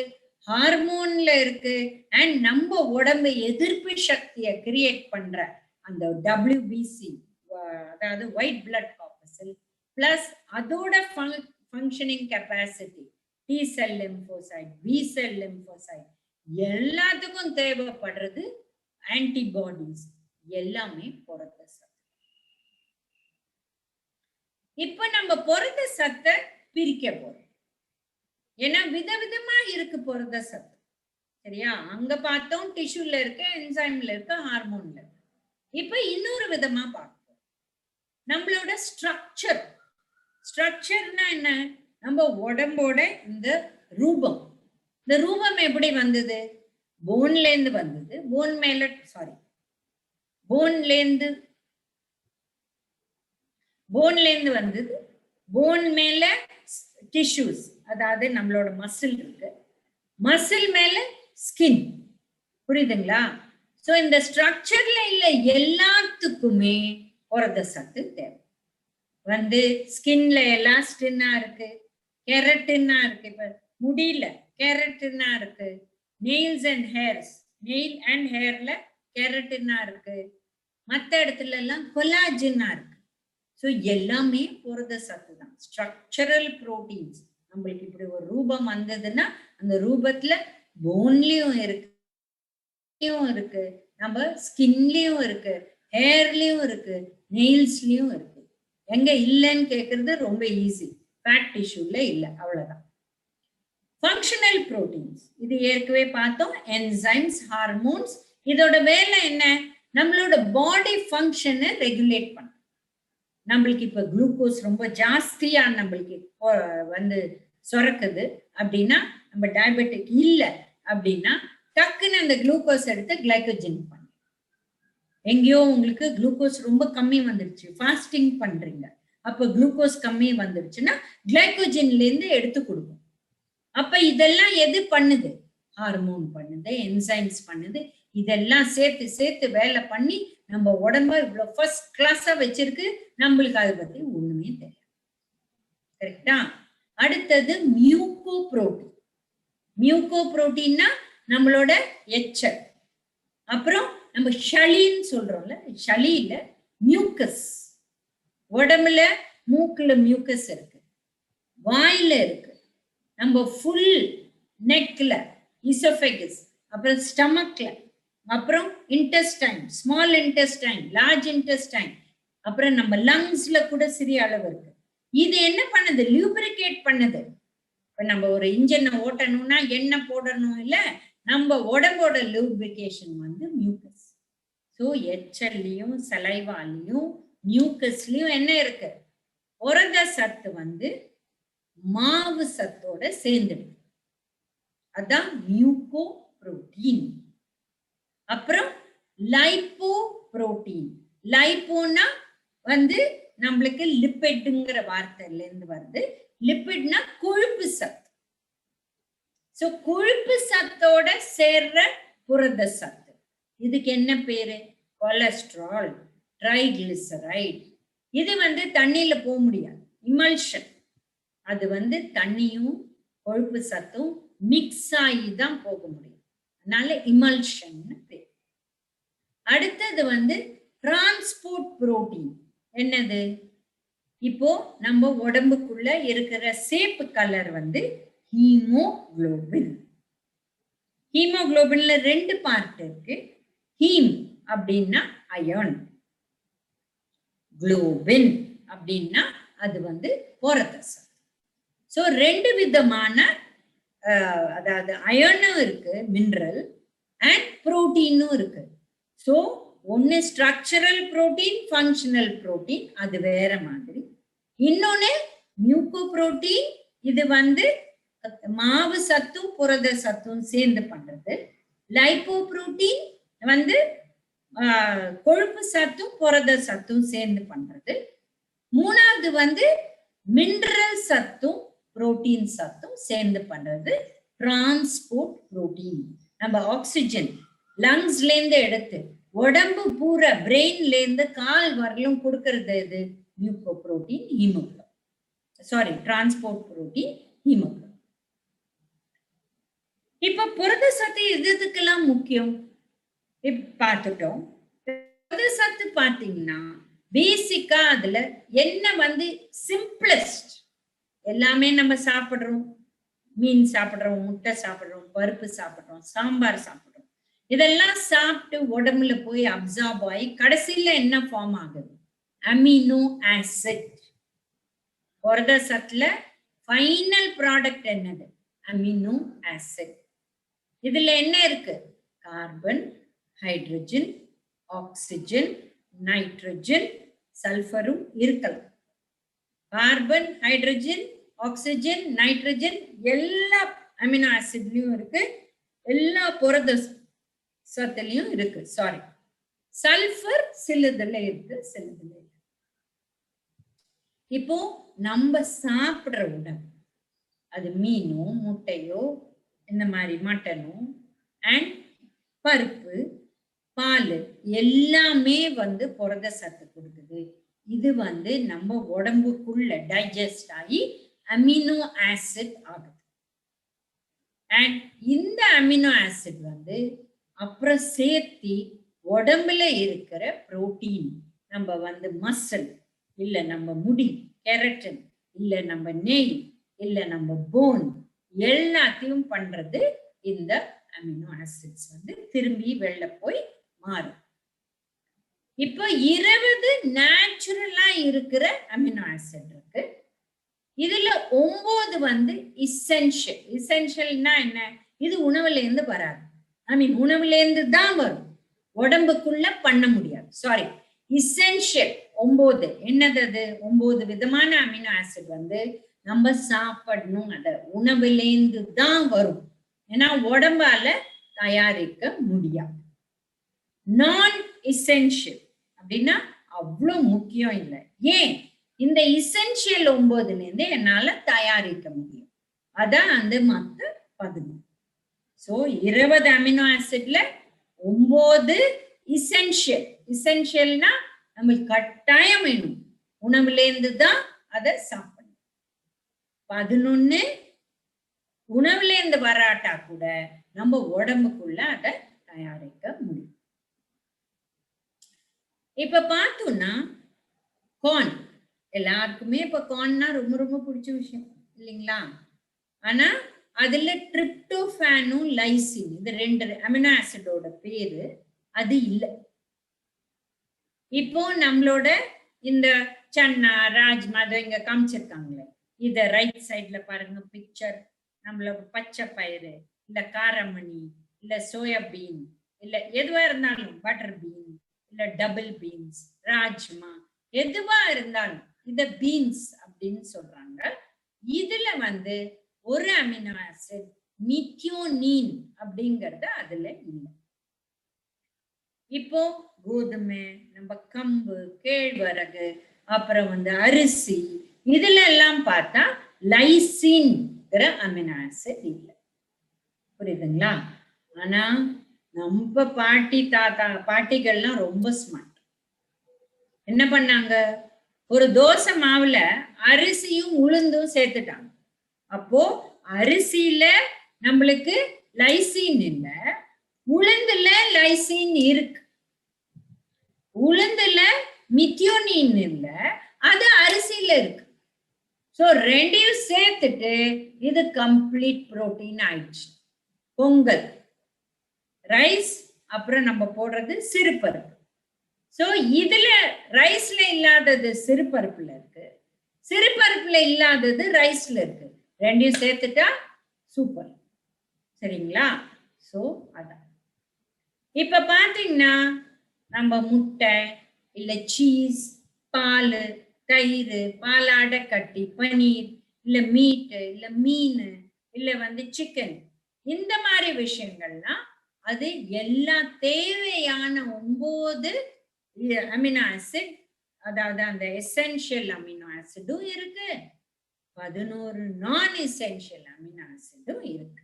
ஹார்மோன்ல இருக்கு, அண்ட் நம்ம உடம்பு எதிர்ப்பு சக்தியை கிரியேட் பண்ற அந்த WBC, அதாவது ஒயிட் பிளட் கார்பஸல், பிளஸ் அதோட ஃபங்க்ஷனிங் கெப்பாசிட்டி T செல் லிம்போசைட், B செல் லிம்போசைட் எல்லாத்துக்கும் தேவைப்படுறது ஆன்டிபாடிஸ், எல்லாமே புரத சத்து. இப்ப நம்ம புரத சத்தை பிரிக்க போறோம். ஏன்னா விதவிதமா இருக்கு புரத சத்து. சரியா? அங்க பார்த்தோம் டிஷ்யூல இருக்கு, என்சைம்ல இருக்கு, ஹார்மோன்ல இருக்கு. இப்ப இன்னொரு விதமா பார்ப்போம். நம்மளோட ஸ்ட்ரக்சர்னா என்ன? நம்ம உடம்போட இந்த ரூபம். இந்த ரூபம் எப்படி வந்தது? போன்ல இருந்து வந்தது. போன்ல இருந்து வந்தது. போன் மேல டிஷ்யூஸ், அதாவது நம்மளோட மசில் இருக்கு, மசில் மேல ஸ்கின். புரியுதுங்களா? சோ இந்த ஸ்ட்ரக்சர்ல இல்ல எல்லாத்துக்குமே புரத சத்து தேவை. வந்து ஸ்கின்ல எலாஸ்டினா இருக்கு, கெரட்டினா இருக்கு, இப்ப முடியல கெரட்டினா இருக்கு, nails and hairs, nail and ஹேர்ல கெரட்டினா இருக்கு, மற்ற இடத்துல எல்லாம் கொலாஜினா இருக்கு. ஸோ எல்லாமே புரத சத்து தான், ஸ்ட்ரக்சரல் புரோட்டீன்ஸ். நம்மளுக்கு இப்படி ஒரு ரூபம் வந்ததுன்னா அந்த ரூபத்துல போன்லயும் இருக்கு, நம்ம ஸ்கின்லயும் இருக்கு, ஹேர்லயும் இருக்கு, நெயில்ஸ்லயும் இருக்கு. எங்க இல்லைன்னு கேட்கறது ரொம்ப ஈஸி, ஃபேட் டிஷ்யூல இல்லை, அவ்வளவுதான். ஃபங்க்ஷனல் புரோட்டீன்ஸ் இது ஏற்கனவே பார்த்தோம். என்சைம்ஸ், ஹார்மோன்ஸ், இதோட வேலை என்ன? நம்மளோட பாடி ஃபங்க்ஷனை ரெகுலேட் பண்ண. நம்மளுக்கு இப்ப குளுக்கோஸ் ரொம்ப ஜாஸ்தியா நம்மளுக்கு வந்து சுரக்குது அப்படின்னா, நம்ம டயபெட்டிக் இல்லை அப்படின்னா டக்குன்னு அந்த குளுக்கோஸ் எடுத்து கிளைக்கோஜன் பண்ணு. எங்கேயோ உங்களுக்கு குளுக்கோஸ் ரொம்ப கம்மி வந்துருச்சு, ஃபாஸ்டிங் பண்றீங்க, அப்ப குளுக்கோஸ் கம்மி வந்துருச்சுன்னா கிளைக்கோஜன்ல இருந்து எடுத்து கொடுக்கும். அப்ப இதெல்லாம் எது பண்ணுது? ஹார்மோன் பண்ணுது, என்சைம்ஸ் பண்ணுது. இதெல்லாம் சேர்த்து சேர்த்து வேலை பண்ணி நம்ம உடம்ப இவ்வளவு ஃபர்ஸ்ட் கிளாஸா வச்சிருக்கு. நம்மளுக்கு அதை பத்தி ஒண்ணுமே தெரியாது. கரெக்டா? அடுத்தது மியூகோ புரோட்டீன். மியூகோ புரோட்டீன்னா நம்மளோட எச்சல். அப்புறம் நம்ம ஷளின்னு சொல்றோம்ல, ஷளியில மியூக்கஸ். உடம்புல மூக்குல மியூக்கஸ் இருக்கு, வாயில இருக்கு, நம்ம ஃபுல் நெக்ல இசோஃபேகஸ், அப்புறம் ஸ்டமக்ல, அப்புறம் intestine, small intestine, large intestine, அப்புறம் நம்ம லங்ஸ்ல கூட சிறிய அளவு இருக்கு. இது என்ன பண்ணுது? லியூப்ரிகேட் பண்ணுது. இப்ப நம்ம ஒரு இன்ஜினை ஓட்டணும்னா எண்ணெய் போடணும் இல்ல, நம்ம உடம்போட லூப்ரிகேஷன் வந்து மியூக்கஸ். ஸோ எச்சல்லையும் சலைவாலையும் மியூக்கஸ்லயும் என்ன இருக்கு? புரத சத்து வந்து மாவு சத்தோட சேர்ந்துடுது. அதான் மியூகோ புரோட்டீன். அப்புறம் லைப்போ புரோட்டீன். லைப்போனா வந்து நம்மளுக்கு லிப்பிட்ங்கிற வார்த்தையில இருந்து வருது. லிப்பிட்னா கொழுப்பு சத்து. சோ கொழுப்பு சத்தோட சேர்ற புரத சத்து. இதுக்கு என்ன பேரு? Cholesterol, triglyceride. இது வந்து தண்ணியில போக முடியாது, இமல்ஷன். அது வந்து தண்ணியும் கொழுப்பு சத்தும் மிக்ஸ் ஆகி தான் போக முடியும், அதனால இமல்ஷன் பேர். அடுத்தது வந்து டிரான்ஸ்போர்ட் புரோட்டீன். என்னது? இப்போ நம்ம உடம்புக்குள்ள இருக்கிற சேப்பு கலர் வந்து ஹீமோகுளோபின். ஹீமோகுளோபின்ல 2 பார்ட் இருக்கு. ஹீம் அப்படின்னா அயர்ன், குளோபின் அப்படின்னா அது வந்து புரத சத்து. சோ 2 விதமான அதாவது அயர்னும் இருக்கு, மினரல், அண்ட் புரோட்டீனும் இருக்கு. சோ ஒன்னு ஸ்ட்ரக்சரல் புரோட்டீன், ஃபங்க்ஷனல் புரோட்டீன், அது வேற மாதிரி. இன்னொன்னு மியூகோ புரோட்டீன், இது வந்து மாவு சத்தும் புரத சத்தும் சேர்ந்து பண்றது. லைப்போ புரோட்டீன் வந்து கொழுப்பு சத்தும் புரத சத்தும் சேர்ந்து பண்றது. மூணாவது வந்து மினரல் சத்தும் புரோட்டீன் சத்தும் சேர்ந்து பண்றது டிரான்ஸ்போர்ட் புரோட்டீன். நம்ம ஆக்சிஜன் லங்ஸ்ல இருந்து எடுத்து உடம்பு பூரா பிரெயின்ல இருந்து கால் வரலும் கொடுக்கறது எது? Muco protein, haemoglobin. Sorry, transport protein, haemoglobin. இப்ப புரத சத்து இதுக்கெல்லாம் முக்கியம் பார்த்துட்டோம். புரத சத்து பாத்தீங்கன்னா பேசிக்கா அதுல என்ன வந்து சிம்பிளஸ்ட், எல்லாமே நம்ம சாப்பிடுறோம், மீன் சாப்பிடுறோம், முட்டை சாப்பிடுறோம், பருப்பு சாப்பிடுறோம், சாம்பார் சாப்பிடுறோம். இதெல்லாம் சாப்பிட்டு உடம்புல போய் அப்சார்ப் ஆகி கடைசியில என்ன ஃபார்ம் ஆகுது? Amino acid. புரத சத்துல ஃபைனல் ப்ராடக்ட் என்னது? Amino acid. இதுல என்ன இருக்கு? கார்பன், ஹைட்ரஜன், ஆக்சிஜன், நைட்ரஜன், சல்பரும் இருக்கலாம். கார்பன், ஹைட்ரஜன், ஆக்சிஜன், நைட்ரஜன் எல்லா அமினோ ஆசிட்லயும் இருக்கு, எல்லா புரத சத்துலயும் இருக்கு. சாரி, சல்பர் சிலதுல இருக்கு, சிலதுல இருக்கு. இப்போ நம்ம சாப்பிடுற உணவு, அது மீனோ முட்டையோ இந்த மாதிரி மட்டனோ அண்ட் பருப்பு, பால் எல்லாமே வந்து புரத சத்து கொடுக்குது. இது வந்து நம்ம உடம்புக்குள்ள டைஜஸ்ட் ஆகி அமினோ ஆசிட் ஆகுது. அண்ட் இந்த அமினோ ஆசிட் வந்து அப்புறம் சேர்த்து உடம்புல இருக்கிற புரோட்டீன், நம்ம வந்து மசில், இல்ல நம்ம முடி, கெரட்டின், இல்ல நம்ம நெய், இல்ல நம்ம போன், எல்லாத்தையும் பண்றது இந்த அமினோ ஆசிட்ஸ் வந்து திரும்பி வெளில போய் மாறும். இப்போ 20 நேச்சுரலா இருக்கிற அமினோ ஆசிட் இருக்கு. இதுல 9 வந்து இசென்ஷியல். இசென்ஷியல்னா என்ன? இது உணவுல இருந்து வராது, உணவுல இருந்து தான் வரும், உடம்புக்குள்ள பண்ண முடியாது. Sorry, essential 9. என்னது அது? 9 விதமான அமினோ ஆசிட் வந்து நம்ம சாப்பிடணும், அத உணவுலேருந்து தான் வரும், ஏன்னா உடம்பால தயாரிக்க முடியாது. நான் இசென்ஷியல் அப்படின்னா அவ்வளவு முக்கியம் இல்லை. ஏன்? இந்த இசென்ஷியல் 9ல இருந்து என்னால தயாரிக்க முடியும், அதான் அந்த மத்த 11. சோ 20 அமினோ ஆசிட்ல 9 இசென்ஷியல். இசென்ஷியல்னா நம்மளுக்கு கட்டாயம் வேணும், உணவுல இருந்து தான் அதை சாப்பிடணும். 11 உணவுல இருந்து வராட்டா கூட நம்ம உடம்புக்குள்ள அதை தயாரிக்க முடியும். இப்ப பார்த்தோம்னா கார்ன், எல்லாருக்குமே இப்ப கார்ன்னா ரொம்ப ரொம்ப பிடிச்ச விஷயம் இல்லைங்களா? ஆனா அதுல ட்ரிப்டோஃபானும் லைசின், இந்த 2 அமினோ ஆசிடோட பேரு அது இல்லை. இப்போ நம்மளோட இந்த சன்னா, ராஜ்மா இங்க காமிச்சிருக்காங்களே, இத ரைட் சைட்ல பாருங்க பிக்சர். நம்மளோட பச்சை பயிறு, இல்ல காரமணி, இல்ல சோயாபீன், இல்ல எதுவா இருந்தாலும் பட்டர் பீன், இல்ல டபுள் பீன்ஸ், ராஜ்மா, எதுவா இருந்தாலும் இத பீன்ஸ் அப்படின்னு சொல்றாங்க. இதுல வந்து ஒரு அமினோ ஆசிட் மித்தியோனின் அப்படிங்கறது அதுல இல்லை. இப்போ கோதுமை, நம்ம கம்பு, கேழ்வரகு, அப்புறம் வந்து அரிசி, இதுல எல்லாம் பார்த்தா லைசின்ங்கிற அமினோ ஆசிட் இல்லை. புரியுதுங்களா? ஆனா நம்ம பாட்டி தாத்தா பாட்டிகள்லாம் ரொம்ப ஸ்மார்ட். என்ன பண்ணாங்க? ஒரு தோசை மாவுல அரிசியும் உளுந்தும் சேர்த்துட்டாங்க. அப்போ அரிசியில நம்மளுக்கு லைசின் இல்ல, உளுந்துல லைசின் இருக்கு. உளுந்துல மித்தியோனின் இல்ல, அது அரிசியில இருக்கு. சோ ரெண்டையும் சேர்த்துட்டு இது கம்ப்ளீட் புரோட்டீன் ஆயிடுச்சு. பொங்கல், ரைஸ், அப்புறம் நம்ம போடுறது சிறுபருப்பு. சோ இதுல ரைஸ்ல இல்லாதது சிறுபருப்புல இருக்கு, சிறுபருப்புல இல்லாதது ரைஸ்ல இருக்கு. ரெண்டையும் சேர்த்துட்டா சூப்பர். சரிங்களா? சோ அதான். இப்ப பாத்தீங்கன்னா நம்ம முட்டை, இல்ல சீஸ், பால், தயிர், பாலாடை கட்டி, பனீர், இல்ல மீட், இல்ல மீன், இல்ல வந்து சிக்கன், இந்த மாதிரி விஷயங்கள்லாம் அது எல்லா தேவையான 9 அமினோ ஆசிட், அதாவது அந்த எசென்ஷியல் அமினோ ஆசிடும் இருக்கு, 11 நான் எசென்ஷியல் அமினோ ஆசிடும் இருக்கு.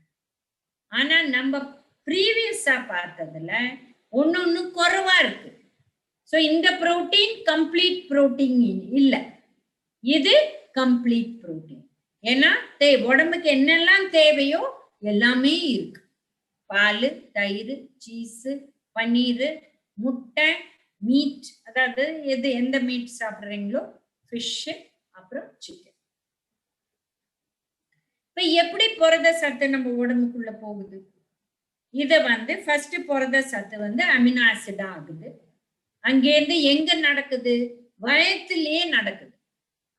ஆனா நம்ம ப்ரீவியஸா பார்த்ததுல ஒன்னொன்னு குறைவா இருக்கு. சோ இந்த புரோட்டீன் கம்ப்ளீட் புரோட்டீன் இல்ல, இது கம்ப்ளீட் புரோட்டீன். ஏன்னா உடம்புக்கு என்னெல்லாம் தேவையோ எல்லாமே இருக்கு. பால், தயிர், சீஸ், பன்னீர், முட்டை, மீட், அதாவது எந்த மீட் சாப்பிடுறீங்களோ, ஃபிஷ், அப்புறம் சிக்கன். இப்ப எப்படி புரத சத்து நம்ம உடம்புக்குள்ள போகுது? இத ஃபர்ஸ்ட் புரத சத்து அமினோ ஆசிட் ஆகுது. அங்கேருந்து எங்க நடக்குது? வயத்திலேயே நடக்குது.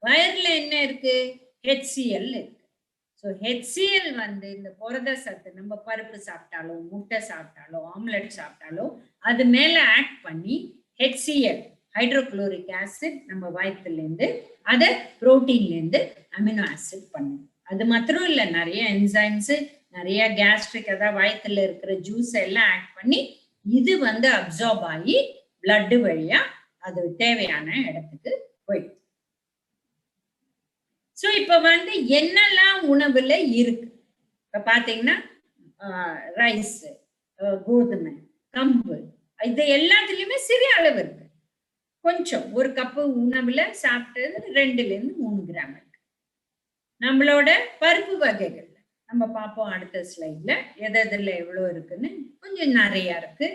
வயர்ல என்ன இருக்கு? HCl இருக்கு. ஸோ HCl இந்த புரத சத்து நம்ம பருப்பு சாப்பிட்டாலோ, முட்டை சாப்பிட்டாலோ, ஆம்லெட் சாப்பிட்டாலோ அது மேல ஆக்ட் பண்ணி HCl ஹைட்ரோகுளோரிக் ஆசிட் நம்ம வயத்திலேருந்து அதை புரோட்டீன்லேருந்து அமினோ ஆசிட் பண்ணும். அது மாத்திரம் இல்ல, நிறைய என்சைம்ஸ், நிறைய கேஸ்ட்ரிக், அதாவது வயத்துல இருக்கிற ஜூஸ் எல்லாம் ஆக்ட் பண்ணி இது அப்சார்ப் ஆகி பிளட் வழியா அது தேவையான இடத்துக்கு போயிடுது. சோ இப்ப என்னெல்லாம் உணவுல இருக்கு? இப்ப பாத்தீங்கன்னா ரைஸ், கோதுமை, கம்பு, இது எல்லாத்துலயுமே சிறிய அளவு இருக்கு. கொஞ்சம் ஒரு கப்பு உணவுல சாப்பிட்டது 2 to 3 கிராம் இருக்கு. நம்மளோட பருப்பு வகைகள் நம்ம பார்ப்போம் அடுத்த ஸ்லைட்ல எதுல எவ்வளவு இருக்குன்னு. கொஞ்சம் நிறைய இருக்கு.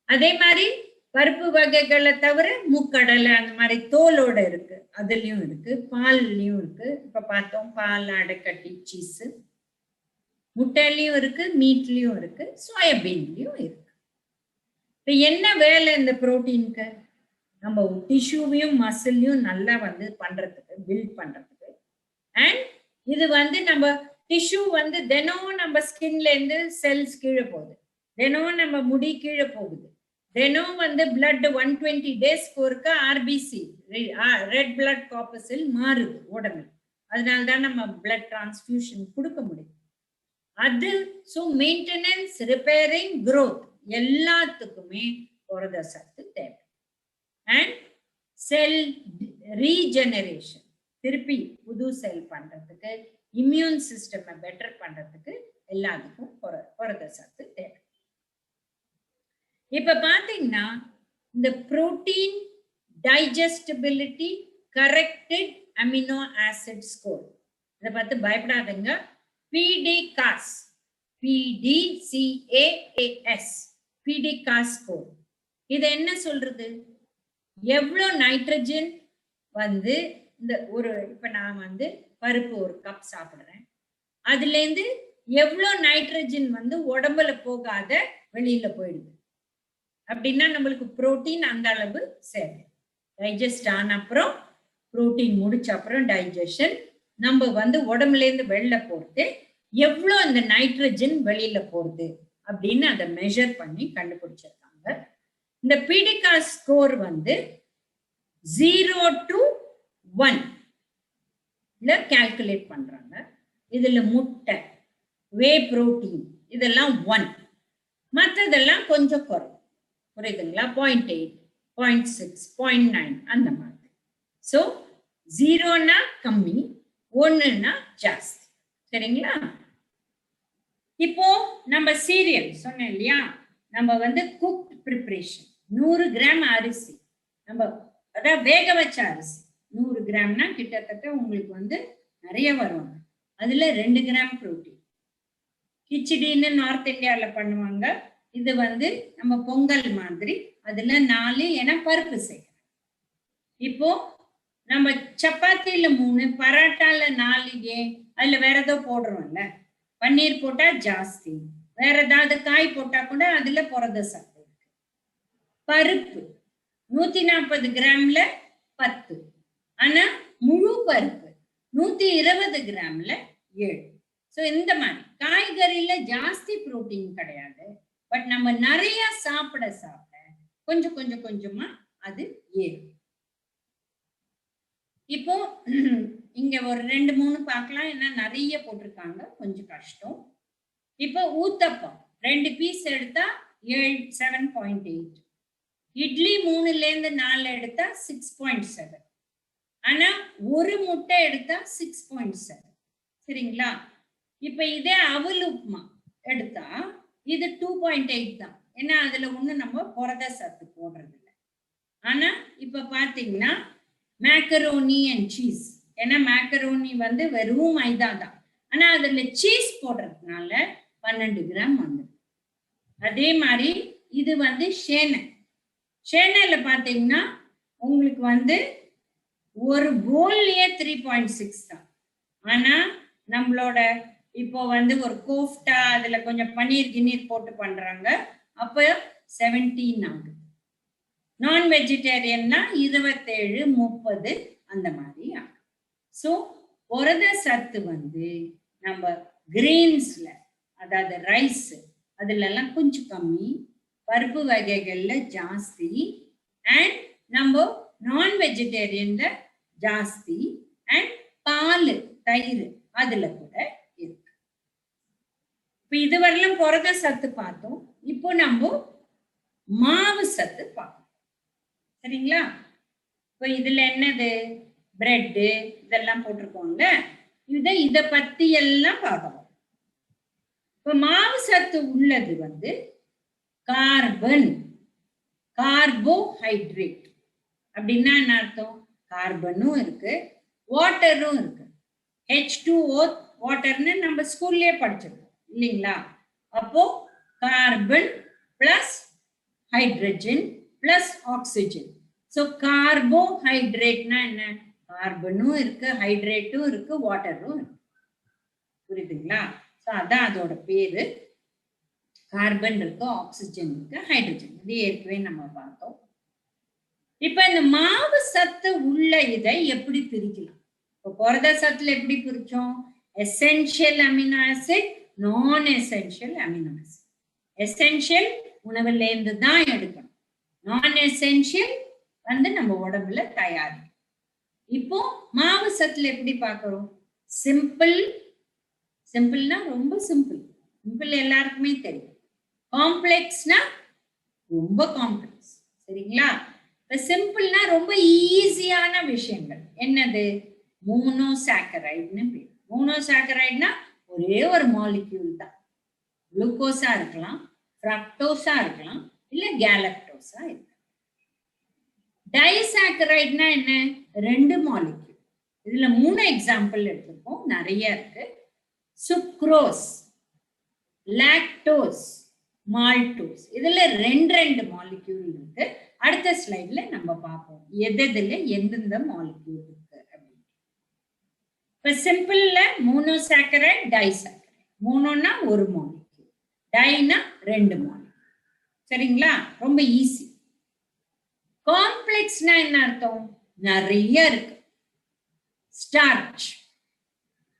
அதே மாதிரி பருப்பு வகைகளை தவிர முக்கடலை அந்த மாதிரி தோலோட இருக்கு, அதுலயும் இருக்கு. பால்லயும் இருக்கு. இப்ப பார்த்தோம் பால், அடைக்கட்டி, சீஸ். முட்டையிலயும் இருக்கு, மீட்லயும் இருக்கு, சோயாபீன்லயும் இருக்கு. இப்ப என்ன வேலை இந்த புரோட்டீனுக்கு? நம்ம டிஷ்யூவையும் மசிலையும் நல்லா பண்றதுக்கு, பில்ட் பண்றதுக்கு. அண்ட் இது நம்ம டிஷ்யூ தினம் நம்ம ஸ்கின்ல இருந்து செல்ஸ் கீழே போகுது, தினம் நம்ம முடி கீழே போகுது, தினம் பிளட் 120 டேஸ்க்கு ஒருக்கா RBC ரெட் பிளட் கார்பஸில் மாறுது உடம்பு. அதனால்தான் நம்ம பிளட் டிரான்ஸ்ஃபியூஷன் கொடுக்க முடியும். அது ஸோ மெயின்டெனன்ஸ், ரிப்பேரிங், growth எல்லாத்துக்குமே புரத சத்து தேவை. அண்ட் செல் ரீஜெனரேஷன், திருப்பி புது செல் பண்றதுக்கு, இம்யூன் சிஸ்டமை பெட்டர் பண்றதுக்கு எல்லாத்துக்கும் புரத சத்து தேவை. இப்ப பாத்தீங்கன்னா இந்த protein digestibility corrected amino acid score, இதை பார்த்து பயப்படாதுங்க. PDCAS, PDCAAS, PDCAS score. இது என்ன சொல்றது? எவ்வளவு நைட்ரஜன் இந்த ஒரு, இப்ப நான் பருப்பு ஒரு கப் சாப்பிடுறேன், அதுல இருந்து எவ்வளவு நைட்ரஜன் உடம்புல போகாத வெளியில போயிடுது அப்படின்னா நம்மளுக்கு புரோட்டீன் அந்த அளவு சேரும். டைஜஸ்ட் ஆன அப்புறம், புரோட்டீன் முடிச்ச அப்புறம் டைஜஷன், நம்ம உடம்புல இருந்து வெளில போறது எவ்வளவு அந்த நைட்ரஜன் வெளியில போறது அப்படின்னு அதை மெஷர் பண்ணி கண்டுபிடிச்சிருக்காங்க. இந்த PDCAS ஸ்கோர் 0 to 1 கால்குலேட் பண்றாங்க. இதுல முட்டை, வே புரோட்டீன் இதெல்லாம் 1, மற்றதெல்லாம் கொஞ்சம் குறையும். புரியுதுங்களா? 0.8, 0.6, 0.9 அந்த மாதிரி. ஸோ 0னா கம்மி, 1னா ஜாஸ்தி. சரிங்களா? இப்போ நம்ம சீரியல் சொன்னேன் இல்லையா, நம்ம குக்ட் ப்ரிப்பரேஷன் 100 கிராம் அரிசி, நம்ம அதான் வேக வச்ச அரிசி 100 கிராம்னா கிட்டத்தட்ட உங்களுக்கு நிறைய வரும். அதுல 2 கிராம் புரோட்டீன். கிச்சடின்னு நார்த் இந்தியாவில பண்ணுவாங்க. இது நம்ம பொங்கல் மாதிரி, அதுல 4, ஏன்னா பருப்பு செய்யணும். இப்போ நம்ம சப்பாத்தில 3, பராட்டால 4, அதுல வேற ஏதோ போடுறோம்ல, பன்னீர் போட்டா ஜாஸ்தி, வேற ஏதாவது காய் போட்டா கூட அதுல புரத சத்து இருக்கு. பருப்பு 140 கிராம்ல 10, ஆனா முழு பருப்பு 120 கிராம்ல 7. ஸோ இந்த மாதிரி காய்கறியில ஜாஸ்தி புரோட்டீன் கிடையாது, பட் நம்ம நிறைய சாப்பிட சாப்பிட கொஞ்சம் கொஞ்சம் கொஞ்சமா அது ஏறும். இப்போ இங்க ஒரு 2, 3 பார்க்கலாம், ஏன்னா நிறைய போட்டிருக்காங்க, கொஞ்சம் கஷ்டம். இப்போ ஊத்தப்பம் 2 பீஸ் எடுத்தா 7.8, இட்லி 3ல இருந்து 4 எடுத்தா 6.7, ஆனா ஒரு முட்டை எடுத்தா 6.7. சரிங்களா? இப்ப இதே அவல் உப்புமா எடுத்தா இது 2.8 தான், ஏன்னா அதுல ஒண்ணு நம்ம புரத சத்து போடுறது இல்லை. ஆனா இப்ப பாத்தீங்கன்னா மேக்கரோனி அண்ட் சீஸ், ஏன்னா மேக்கரோனி வெறும் மைதா தான், ஆனா அதுல சீஸ் போடுறதுனால 12 கிராம் வந்துடும். அதே மாதிரி இது வந்து ஷேனை. ஷேனைல பாத்தீங்கன்னா உங்களுக்கு வந்து ஒரு போல்லயே 3.6 தான். ஆனா நம்மளோட இப்போ வந்து ஒரு கோஃப்டா அதுல கொஞ்சம் பன்னீர் கின்னீர் போட்டு பண்றாங்க, அப்ப 17 ஆகுது. நான் வெஜிடேரியன்னா 27, 30 அந்த மாதிரி ஆகும். ஸோ புரத சத்து வந்து நம்ம கிரெயின்ஸ்ல, அதாவது ரைஸ் அதுல எல்லாம் கொஞ்சம் கம்மி, பருப்பு வகைகள்ல ஜாஸ்தி, அண்ட் நம்ம நான் வெஜிடேரியன்ல ஜாஸ்தி, அண்ட் பால் தயிர் அதுல கூட இருக்கு. இப்ப இதுவரையிலும் புரத சத்து பார்த்தோம். இப்போ நம்ம மாவு சத்து பார்க்கணும். சரிங்களா? இப்ப இதுல என்னது, பிரெட்டு இதெல்லாம் போட்டிருக்கோம்ல, இத பத்தி எல்லாம் பார்க்கணும். இப்ப மாவு சத்து உள்ளது வந்து கார்பன், கார்போஹைட்ரேட். அப்படின்னா என்ன அர்த்தம்? கார்பனும் இருக்கு, வாட்டரும் இருக்கு. H2O வாட்டர்னு நம்ம ஸ்கூல்லயே படிச்சிருக்கோம் இல்லைங்களா? அப்போ carbon plus hydrogen plus oxygen. So கார்போஹைட்ரேட்னா என்ன? கார்பனும் இருக்கு, ஹைட்ரேட்டும் இருக்கு, வாட்டரும் இருக்கு. புரியுதுங்களா? ஸோ அதான் அதோட பேரு. கார்பன் இருக்கு, ஆக்சிஜன் இருக்கு, ஹைட்ரஜன். இது ஏற்கனவே நம்ம பார்த்தோம். இப்ப இந்த மாவு சத்து உள்ள இதை எப்படி பிரிக்கலாம்? இப்போ புரத சத்துல எப்படி பிரிச்சோம்? எசென்ஷியல் அமினோ ஆசிட், நான் எசென்ஷியல் அமினோ ஆசிட். எசென்ஷியல் உணவுல இருந்து தான் எடுக்கணும், நான் எசென்ஷியல் வந்து நம்ம உடம்புல தயாரிக்கும். இப்போ மாவு சத்துல எப்படி பார்க்கிறோம்? சிம்பிள், சிம்பிள்னா ரொம்ப சிம்பிள், சிம்பிள் எல்லாருக்குமே தெரியும். காம்ப்ளெக்ஸ்னா ரொம்ப காம்ப்ளெக்ஸ். சரிங்களா? இப்ப சிம்பிள்னா ரொம்ப ஈஸியான விஷயங்கள். என்னது? மோனோசாக்கரைட்னு பேர். மோனோசாக்கரைட்னா ஒரே ஒரு மாலிக்யூல் தான். குளுக்கோஸா இருக்கலாம், ஃப்ரக்டோஸா இருக்கலாம், இல்ல கேலக்டோஸா இருக்கலாம். டைசாக்கரைட்னா என்ன? 2 மாலிக்யூல். இதுல 3 எக்ஸாம்பிள் எடுத்துப்போம், நிறைய இருக்கு. Sucrose, lactose, maltose. இதுல 2 மாலிக்யூல் இருக்கு. அடுத்த ஸ்லைட்ல நம்ம பார்ப்போம் எதுல எந்தெந்த மாலிக்யூல் இருக்கு அப்படின்னு. இப்ப சிம்பிள்ல மோனோசாக்கரைட், டைசாக்கரைட். மோனோனா ஒரு மாலிக்யூல், டைனா 2 மாலிக்யூல். சரிங்களா? ரொம்ப ஈஸி. காம்ப்ளெக்ஸ்னா என்ன அர்த்தம்? நிறைய இருக்கு. ஸ்டார்ச்,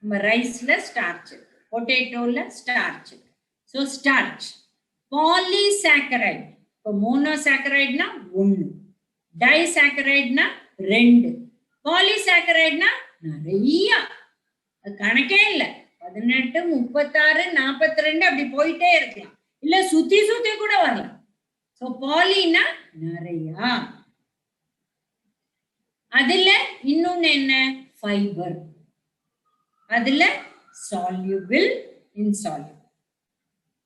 நம்ம ரைஸ்ல ஸ்டார்ச் இருக்கு, பொட்டேட்டோல ஸ்டார்ச் இருக்கு. So starch. பாலிசாக்கரைட், இப்போ மோனோசாக்கரைட்னா 1, டைசாக்கரைட்னா 2, பாலிசாக்கரைட்னா நிறைய, அது கணக்கே இல்லை. 18, 36, 42 அப்படி போயிட்டே இருக்கலாம், இல்ல சுத்தி சுத்தி கூட வரலாம். ஸோ பாலினா நிறையா. அதுல இன்னொன்னு என்ன? ஃபைபர். அதுல சால்யூபிள், இன்சால்யூபிள்.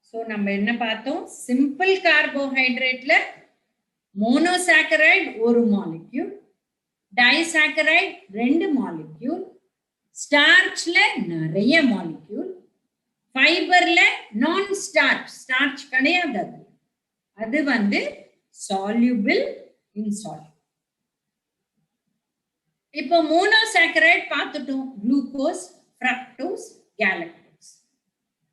ஸோ நம்ம என்ன பார்த்தோம்? சிம்பிள் கார்போஹைட்ரேட்ல மோனோசாக்கரைட் ஒரு மாலிக்யூல், டைசாக்கரைட் 2 மாலிக்யூல், ஸ்டார்ச்ல நிறைய மாலிக்யூல், ஃபைபர்ல நான் ஸ்டார்ச், ஸ்டார்ச் கிடையாது, அது வந்து சால்யூபிள், இன்சால்யூபிள். இப்போ மோனோசாக்கரைட் பார்த்துட்டோம், குளுக்கோஸ், ஃப்ரக்டோஸ், கேலக்டோஸ்.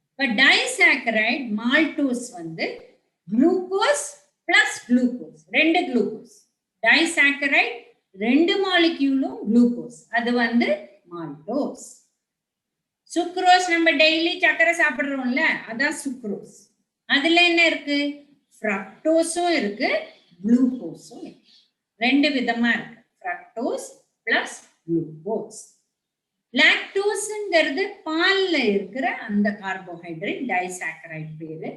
இப்போ டைசாக்கரைட் மால்டோஸ் வந்து glucose plus glucose, 2 glucose. Disaccharide 2 மாலிக்யூலும் குளுக்கோஸ், அது வந்து மால்டோஸ். சுக்ரோஸ் நம்ம டெய்லி சக்கரை சாப்பிடுறோம்ல, அதான் சுக்ரோஸ். அதுல என்ன இருக்கு? ஃப்ரக்டோஸும் இருக்கு, குளுக்கோஸும் இருக்கு. 2 விதமா இருக்கு, ஃப்ரக்டோஸ் பிளஸ் குளுக்கோஸ். லாக்டோஸ்ங்கிறது பால்ல இருக்கிற அந்த கார்போஹைட்ரேட், டைசாக்கரைட் பேரு.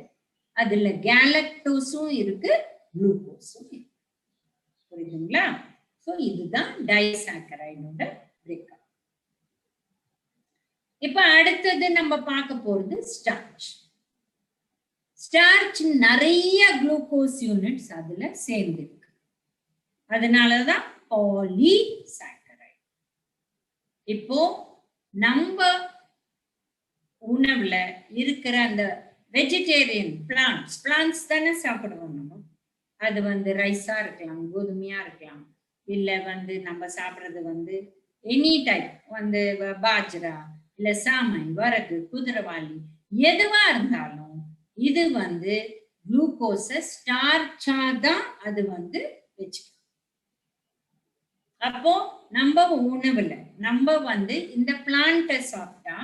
அதுல கேலக்டோஸும் இருக்கு, குளுக்கோஸும் இருக்கு. புரியுதுங்களா? சோ இதுதான் டைசாக்கரைடோட பிரேக்கப். இப்ப அடுத்தது நம்ம பார்க்க போறது ஸ்டார்ச். ஸ்டார்ச் நிறைய குளுக்கோஸ் யூனிட்ஸ் அதுல சேர்ந்து இருக்கு, அதனாலதான் பாலிசாக்கரைட். இப்போ நம்ம உணவுல இருக்கிற அந்த வெஜிடேரியன் பிளான்ட்ஸ் தானே சாப்பிடுவோம் நம்ம. அது வந்து ரைஸா இருக்கலாம், கோதுமையா இருக்கலாம், இல்ல வந்து நம்ம சாப்பிடுறது வந்து எனி டைப் வந்து பாஜ்ரா இல்ல சாமை, வரகு, குதிரைவாளி, எதுவா இருந்தாலும் இது வந்து குளுக்கோஸ ஸ்டார்ச்சா தான் அது வந்து வச்சுக்கணும். அப்போ நம்ம உணவுல நம்ம வந்து இந்த பிளான்ட்டை சாப்பிட்டா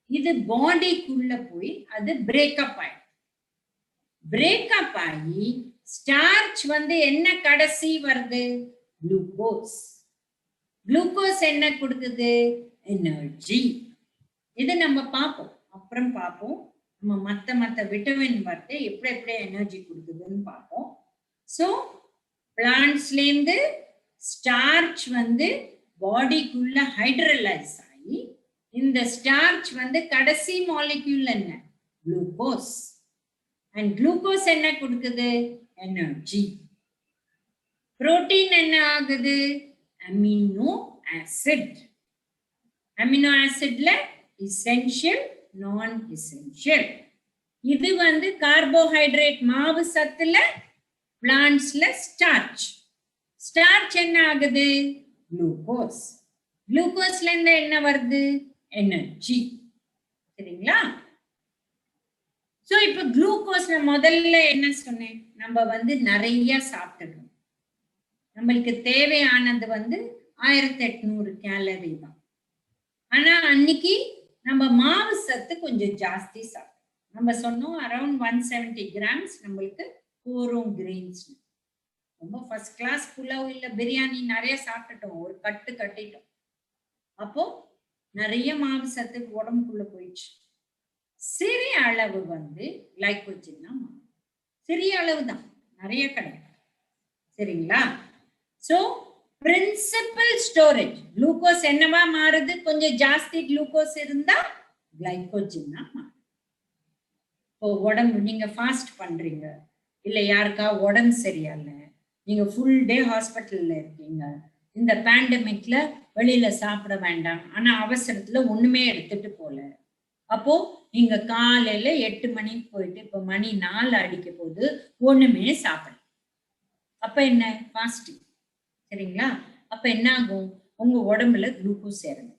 இது பாடிக்குள்ள போய் அது பிரேக்கப் ஆயிடும். பிரேக்கப் ஆகி ஸ்டார்ச் வந்து என்ன கடைசி வருது? குளுக்கோஸ். குளுக்கோஸ் என்ன கொடுக்குது? எனர்ஜி. இது நம்ம பார்ப்போம், அப்புறம் பார்ப்போம். நம்ம மத்த விட்டமின் வந்து எப்படி எனர்ஜி கொடுக்குதுன்னு பார்ப்போம். ஸோ பிளான்ட்ஸ்ல இருந்து ஸ்டார்ச் வந்து பாடிக்குள்ள ஹைட்ரலைஸ் ஆகி இந்த ஸ்டார்ச் வந்து கடைசி மாலிக்யூல் என்ன? குளுக்கோஸ். அண்ட் குளுக்கோஸ் என்ன கொடுக்குது? எனர்ஜி. புரோட்டீன் என்ன ஆகுது? Amino acid. அமினோ ஆசிட்ல essential, non-essential. இது வந்து கார்போஹைட்ரேட் மாவு சத்துல, பிளான்ட்ஸ்ல ஸ்டார்ச். ஸ்டார்ச் என்ன ஆகுது? குளுக்கோஸ். குளுக்கோஸ்ல இருந்து என்ன வருது? எனர்ஜி. சரிங்களா? சோ இப்ப குளுக்கோஸ்ல முதல்ல என்ன சொன்னேன்? நம்ம வந்து நிறைய சாப்பிட்டுறோம். நம்மளுக்கு தேவையானது வந்து 1800 கேலரி தான். ஆனா அன்னைக்கு நம்ம மாவு சத்து கொஞ்சம் ஜாஸ்தி சாப்பிட்டோம். நம்ம சொன்னோம் அரௌண்ட் 170 கிராம்ஸ் நம்மளுக்கு போரும் கிரெயின்ஸ். ரொம்ப ஃபர்ஸ்ட் கிளாஸ் புலாவ் இல்ல பிரியாணி நிறைய சாப்பிட்டுட்டோம், ஒரு கட்டிட்டோம். அப்போ நிறைய மாவு சத்து உடம்புக்குள்ள போயிடுச்சு. சிறிய அளவு வந்து கிளைகோஜன், சிறிய அளவு தான், நிறைய கிடையாது. சரிங்களா? சோ பிரின்சிபல் ஸ்டோரேஜ் குளுக்கோஸ் என்னவா மாறுது? கொஞ்சம் ஜாஸ்தி குளுக்கோஸ் இருந்தா கிளைகோஜன் மாறுது. இப்போ உடம்பு நீங்க ஃபாஸ்ட் பண்றீங்க, இல்ல யாருக்கா உடம்பு சரியில்லை, நீங்க ஃபுல் டே ஹாஸ்பிட்டல்ல இருக்கீங்க, இந்த பேண்டமிக்ல வெளியில சாப்பிட வேண்டாம், ஆனா அவசரத்துல ஒண்ணுமே எடுத்துட்டு போல, அப்போ நீங்க காலையில 8 மணிக்கு போயிட்டு இப்ப மணி 4 அடிக்க போது ஒண்ணுமே சாப்பிடல. அப்ப என்ன? ஃபாஸ்டிங். சரிங்களா? அப்ப என்ன ஆகும்? உங்க உடம்புல குளுக்கோஸ் சேருங்க.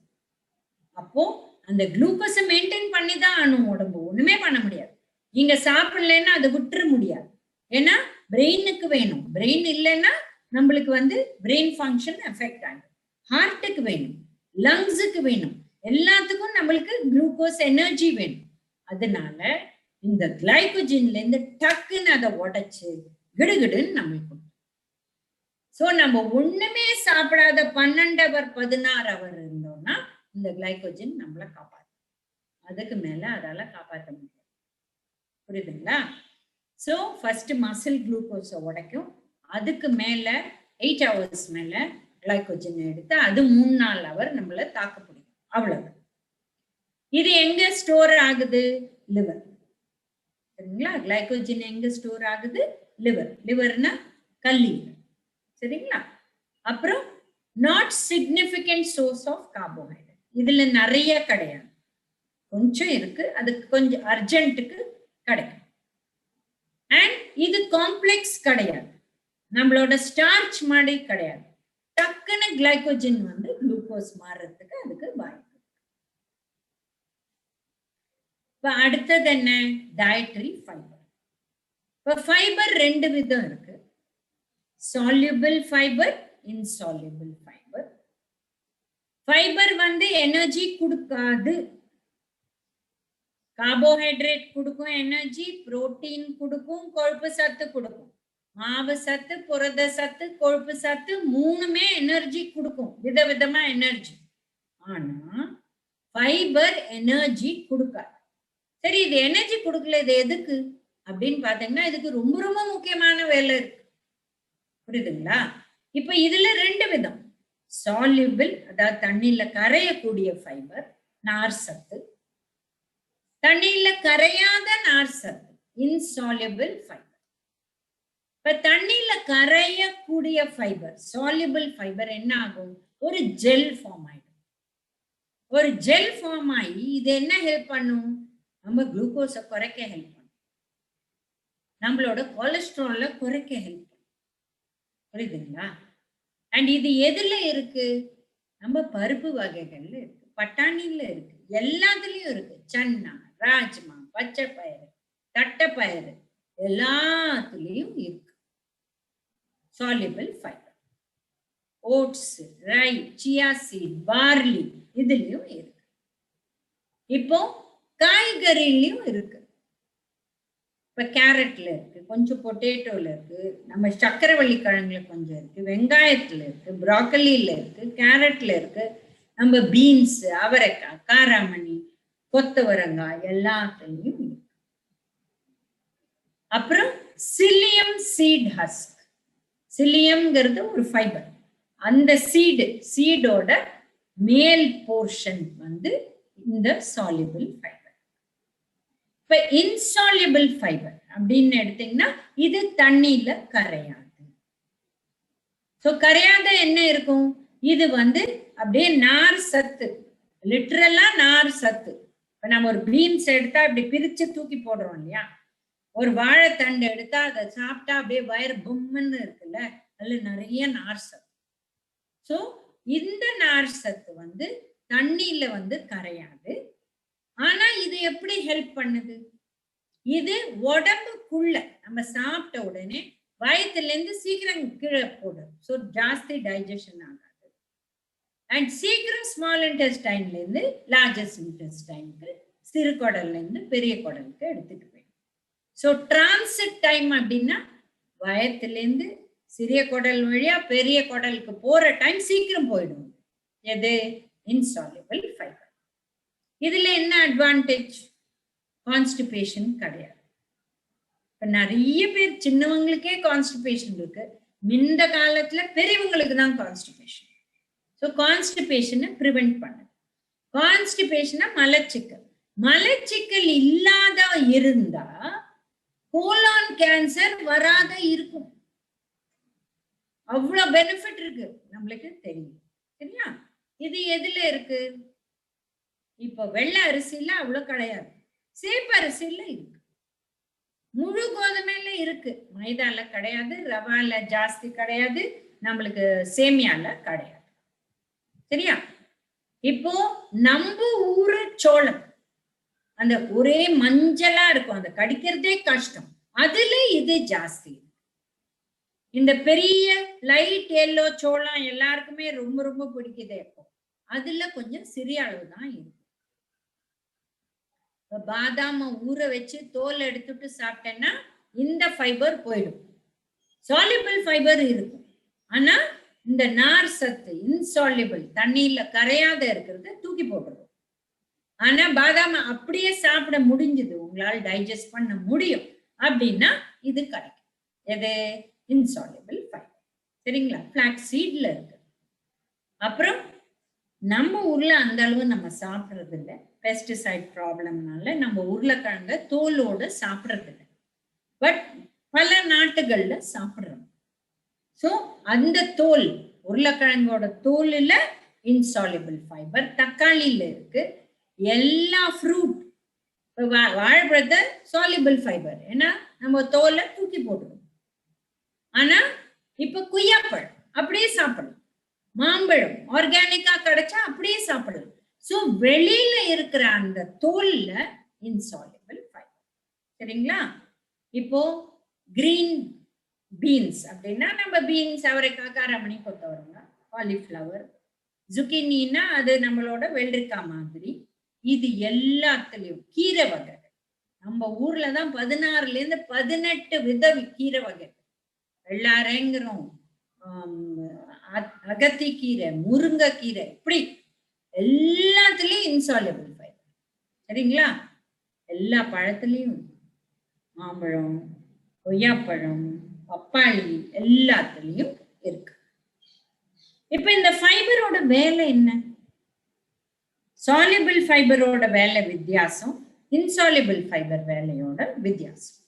அப்போ அந்த குளுக்கோஸை மெயின்டைன் பண்ணி தான் ஆனும் உடம்பு, ஒண்ணுமே பண்ண முடியாது. நீங்க சாப்பிடலன்னா அதை விட்டுற முடியாது. ஏன்னா பிரெயினுக்கு வேணும். பிரெயின் இல்லைன்னா நம்மளுக்கு வந்து பிரெயின் ஃபங்க்ஷன் எஃபெக்ட் ஆகும். ஹார்ட்டுக்கு வேணும், லங்ஸுக்கு வேணும், எல்லாத்துக்கும் நம்மளுக்கு குளுக்கோஸ் எனர்ஜி வேணும். அதனால இந்த கிளைகோஜன்ல இருந்து டக்குன்னு அதை உடைச்சு கிடுகிடுன்னு நம்மளுக்கு. சோ நம்ம ஒண்ணுமே சாப்பிடாத 12 hour 16 hour இருந்தோம்னா இந்த கிளைகோஜன் நம்மளை காப்பாற்றும். அதுக்கு மேல அதால காப்பாற்ற முடியாது. புரியுதுங்களா? சோ ஃபர்ஸ்ட் மசில் குளுக்கோஸை உடைக்கும், அதுக்கு மேல 8 hours மேல கிளைகோஜன் எடுத்து அது 3-4 hour நம்மள தாக்க முடியும். அவ்வளவு. இது எங்க ஸ்டோர் ஆகுது? லிவர். சரிங்களா? கிளைகோஜன் எங்க ஸ்டோர் ஆகுது? லிவர். லிவர்னா கல்லீரல். சரிங்களா? அப்புறம் not significant source of carbohydrate. இதுல நிறைய கிடையாது, கொஞ்சம் இருக்கு, அதுக்கு கொஞ்சம் அர்ஜென்ட்டுக்கு கிடைக்கும். அண்ட் இது காம்ப்ளெக்ஸ் கிடையாது, நம்மளோட ஸ்டார்ச் மாதிரி கிடையாது. டக்குன்னு கிளைகோஜன் வந்து குளுக்கோஸ் மாறுறதுக்கு அதுக்கு வாய்ப்பு. இப்ப அடுத்தது என்ன? Dietary fibre. இப்ப ஃபைபர் 2 விதம் இருக்கு. soluble fiber, insoluble fiber. Fibre வந்து எனர்ஜி கொடுக்காது. கார்போஹைட்ரேட் கொடுக்கும் எனர்ஜி, புரோட்டீன் கொடுக்கும், கொழுப்பு சத்து கொடுக்கும். மாவு சத்து, புரத சத்து, கொழுப்பு சத்து மூணுமே எனர்ஜி கொடுக்கும், விதவிதமா எனர்ஜி. ஆனா ஃபைபர் எனர்ஜி கொடுக்காது. சரி, இது எனர்ஜி கொடுக்கல, இது எதுக்கு அப்படின்னு பாத்தீங்கன்னா இதுக்கு ரொம்ப ரொம்ப முக்கியமான வேலை இருக்கு. புரியுதுங்களா? இப்ப இதுல 2 விதம். சால்யூபிள், அதாவது தண்ணியில கரையக்கூடிய ஃபைபர், நார் சத்து. தண்ணியில கரையாத நார் சத்து, இன்சால்யூபிள் ஃபைபர். இப்ப தண்ணியில கரையக்கூடிய ஃபைபர், சால்யூபிள் ஃபைபர் என்ன ஆகும்? ஒரு ஜெல் ஃபார்ம் ஆயிடும். ஒரு ஜெல் ஃபார்ம் ஆகி இது என்ன ஹெல்ப் பண்ணும்? நம்ம குளுக்கோஸை குறைக்க ஹெல்ப் பண்ணும். நம்மளோட கொலஸ்ட்ரால குறைக்க ஹெல்ப் பண்ணும். புரியுதுங்களா? அண்ட் இது எதுல இருக்கு? நம்ம பருப்பு வகைகள்ல இருக்கு, பட்டாணில இருக்கு, எல்லாத்துலயும் இருக்கு. சன்னா, ராஜ்மா, பச்சை பயிறு, தட்டைப்பயிறு எல்லாத்துலயும் இருக்கு soluble fiber. ஓட்ஸ், ரை, சியா சீட், பார்லி இதுலயும் இருக்கு. இப்போ காய்கறிலையும் இருக்கு. இப்ப கேரட்ல இருக்கு, கொஞ்சம் பொட்டேட்டோல இருக்கு, நம்ம சக்கரவள்ளி கிழங்குல கொஞ்சம் இருக்கு, வெங்காயத்துல இருக்கு, ப்ராக்கலில இருக்கு, கேரட்ல இருக்கு, நம்ம பீன்ஸ், அவரைக்காய், காராமணி, கொத்தவரங்காய் எல்லாத்துலயும் இருக்கு. அப்புறம் சிலியம் சீட் ஹஸ்க். சிலியம்ங்கிறது ஒரு ஃபைபர். அந்த சீடோட மேல் போர்ஷன் வந்து இந்த soluble fiber. இப்ப insoluble fiber அப்படின்னு எடுத்தீங்கன்னா இது தண்ணியில கரையாது. சோ கரையாத என்ன இருக்கும்? இது வந்து அப்படியே நார் சத்து, லிட்டரலா நார் சத்து. இப்ப நம்ம ஒரு பீன்ஸ் எடுத்தா இப்படி பிரிச்சு தூக்கி போடுறோம் இல்லையா? ஒரு வாழைத்தண்டு எடுத்தா அதை சாப்பிட்டா அப்படியே வயிறு பொம்முன்னு இருக்குல்ல, அதுல நிறைய நார் சத்து. சோ இந்த நார் சத்து வந்து தண்ணியில வந்து கரையாது. ஆனா இது எப்படி ஹெல்ப் பண்ணுது? இது உடம்புக்குள்ள நம்ம சாப்பிட்ட உடனே வயிற்றுல இருந்து சீக்கிரம் கீழே போடும். ஸோ ஜாஸ்தி டைஜஷன் ஆகாது. அண்ட் சீக்கிரம் ஸ்மால் இன்டெஸ்டைன்ல இருந்து லார்ஜஸ்ட் இன்டெஸ்டைனுக்கு, சிறு குடல்ல இருந்து பெரிய குடலுக்கு எடுத்துட்டு போயிடும். ஸோ டிரான்சிட் டைம் அப்படின்னா வயத்துல இருந்து சிறிய குடல் வழியா பெரிய குடலுக்கு போற டைம் சீக்கிரம் போயிடும். எது? Insoluble fibre. இதுல என்ன அட்வான்டேஜ்? கான்ஸ்டிபேஷன் கிடையாது. இப்ப நிறைய பேர் சின்னவங்களுக்கே கான்ஸ்டிபேஷன் இருக்கு, இந்த காலத்துல பெரியவங்களுக்கு தான் கான்ஸ்டிபேஷன். ஸோ கான்ஸ்டிபேஷனை ப்ரிவென்ட் பண்ணுது. கான்ஸ்டிபேஷனை மலச்சிக்கல். மலச்சிக்கல் இல்லாத இருந்தா கோலான் கேன்சர் வராத இருக்கும். அவ்வளவு பெனிஃபிட் இருக்கு, நம்மளுக்கு தெரியும். சரியா? இது எதுல இருக்கு? இப்ப வெள்ளை அரிசியில அவ்வளவு கிடையாது, சேப்பு அரிசியில இருக்கு, முழு கோதுமையில இருக்கு, மைதால கிடையாது, ரவால ஜாஸ்தி கிடையாது, நம்மளுக்கு சேமியால கிடையாது. சரியா? இப்போ நம்ம ஊரு சோளம் அந்த ஒரே மஞ்சளா இருக்கும், அந்த கடிக்கிறதே கஷ்டம், அதுல இது ஜாஸ்தி. இந்த பெரிய லைட் எல்லோ சோளம் எல்லாருக்குமே ரொம்ப ரொம்ப பிடிக்குதே, இப்போ அதுல கொஞ்சம் சிறிய அளவு தான் இருக்கு. பாதாம ஊற வச்சு தோல் எடுத்துட்டு சாப்பிட்டேன்னா இந்த ஃபைபர் போயிடும். சால்யூபிள் ஃபைபர் இருக்கும், ஆனா இந்த நார் சத்து இன்சால்யூபிள் தண்ணியில கரையாத இருக்கிறத தூக்கி போட்டுரும். ஆனா பாதாம அப்படியே சாப்பிட முடிஞ்சது, உங்களால் டைஜஸ்ட் பண்ண முடியும் அப்படின்னா இது கிடைக்கும். எது? Insoluble fibre. சரிங்களா? ஃபிளாக்ஸ் சீட்ல இருக்கு. அப்புறம் நம்ம ஊர்ல அந்த அளவு நம்ம சாப்பிடுறது இல்லை, பெஸ்டிசைட் ப்ராப்ளம்னால நம்ம உருளைக்கிழங்க தோலோட சாப்பிடுறது இல்லை. பட் பல நாட்டுகள்ல சாப்பிடுறோம். ஸோ அந்த தோல், உருளைக்கிழங்கோட தோல்ல இன்சால்யூபிள் ஃபைபர், தக்காளியில இருக்கு, எல்லா ஃப்ரூட், வாழைப்பழத்தை சால்யூபிள் ஃபைபர், ஏன்னா நம்ம தோலை தூக்கி போட்டுருவோம். ஆனா இப்ப குய்யாப்பழம் அப்படியே சாப்பிடலாம், மாம்பழம் ஆர்கானிக்கா கிடைச்சா அப்படியே சாப்பிடலாம். சோ வெளியில இருக்கிற அந்த தோல்ல இன்சால்யூபிள் ஃபைபர். சரிங்களா? இப்போ கிரீன் பீன்ஸ் அப்படின்னா நம்ம பீன்ஸ், அவரைக்காய், காராமணி, கொத்தவரங்காய், காலிஃப்ளவர், ஜுக்கினின்னா அது நம்மளோட வெள்ளரிக்காய் மாதிரி. இது எல்லாத்துலயும் கீரை வகை, நம்ம ஊர்ல தான் 16ல இருந்து 18 வித கீரை வகை. வெள்ளாரைங்கிறோம், அகத்தி கீரை, முருங்கைக்கீரை, இப்படி எல்லாத்துலயும் இன்சால்யூபிள் ஃபைபர். சரிங்களா? எல்லா பழத்துலயும், மாம்பழம், கொய்யாப்பழம், பப்பாளி எல்லாத்துலயும் இருக்கு. இப்ப இந்த ஃபைபரோட வேலை என்ன? சால்யூபிள் ஃபைபரோட வேலை வித்தியாசம், இன்சால்யூபிள் ஃபைபர் வேலையோட வித்தியாசம்.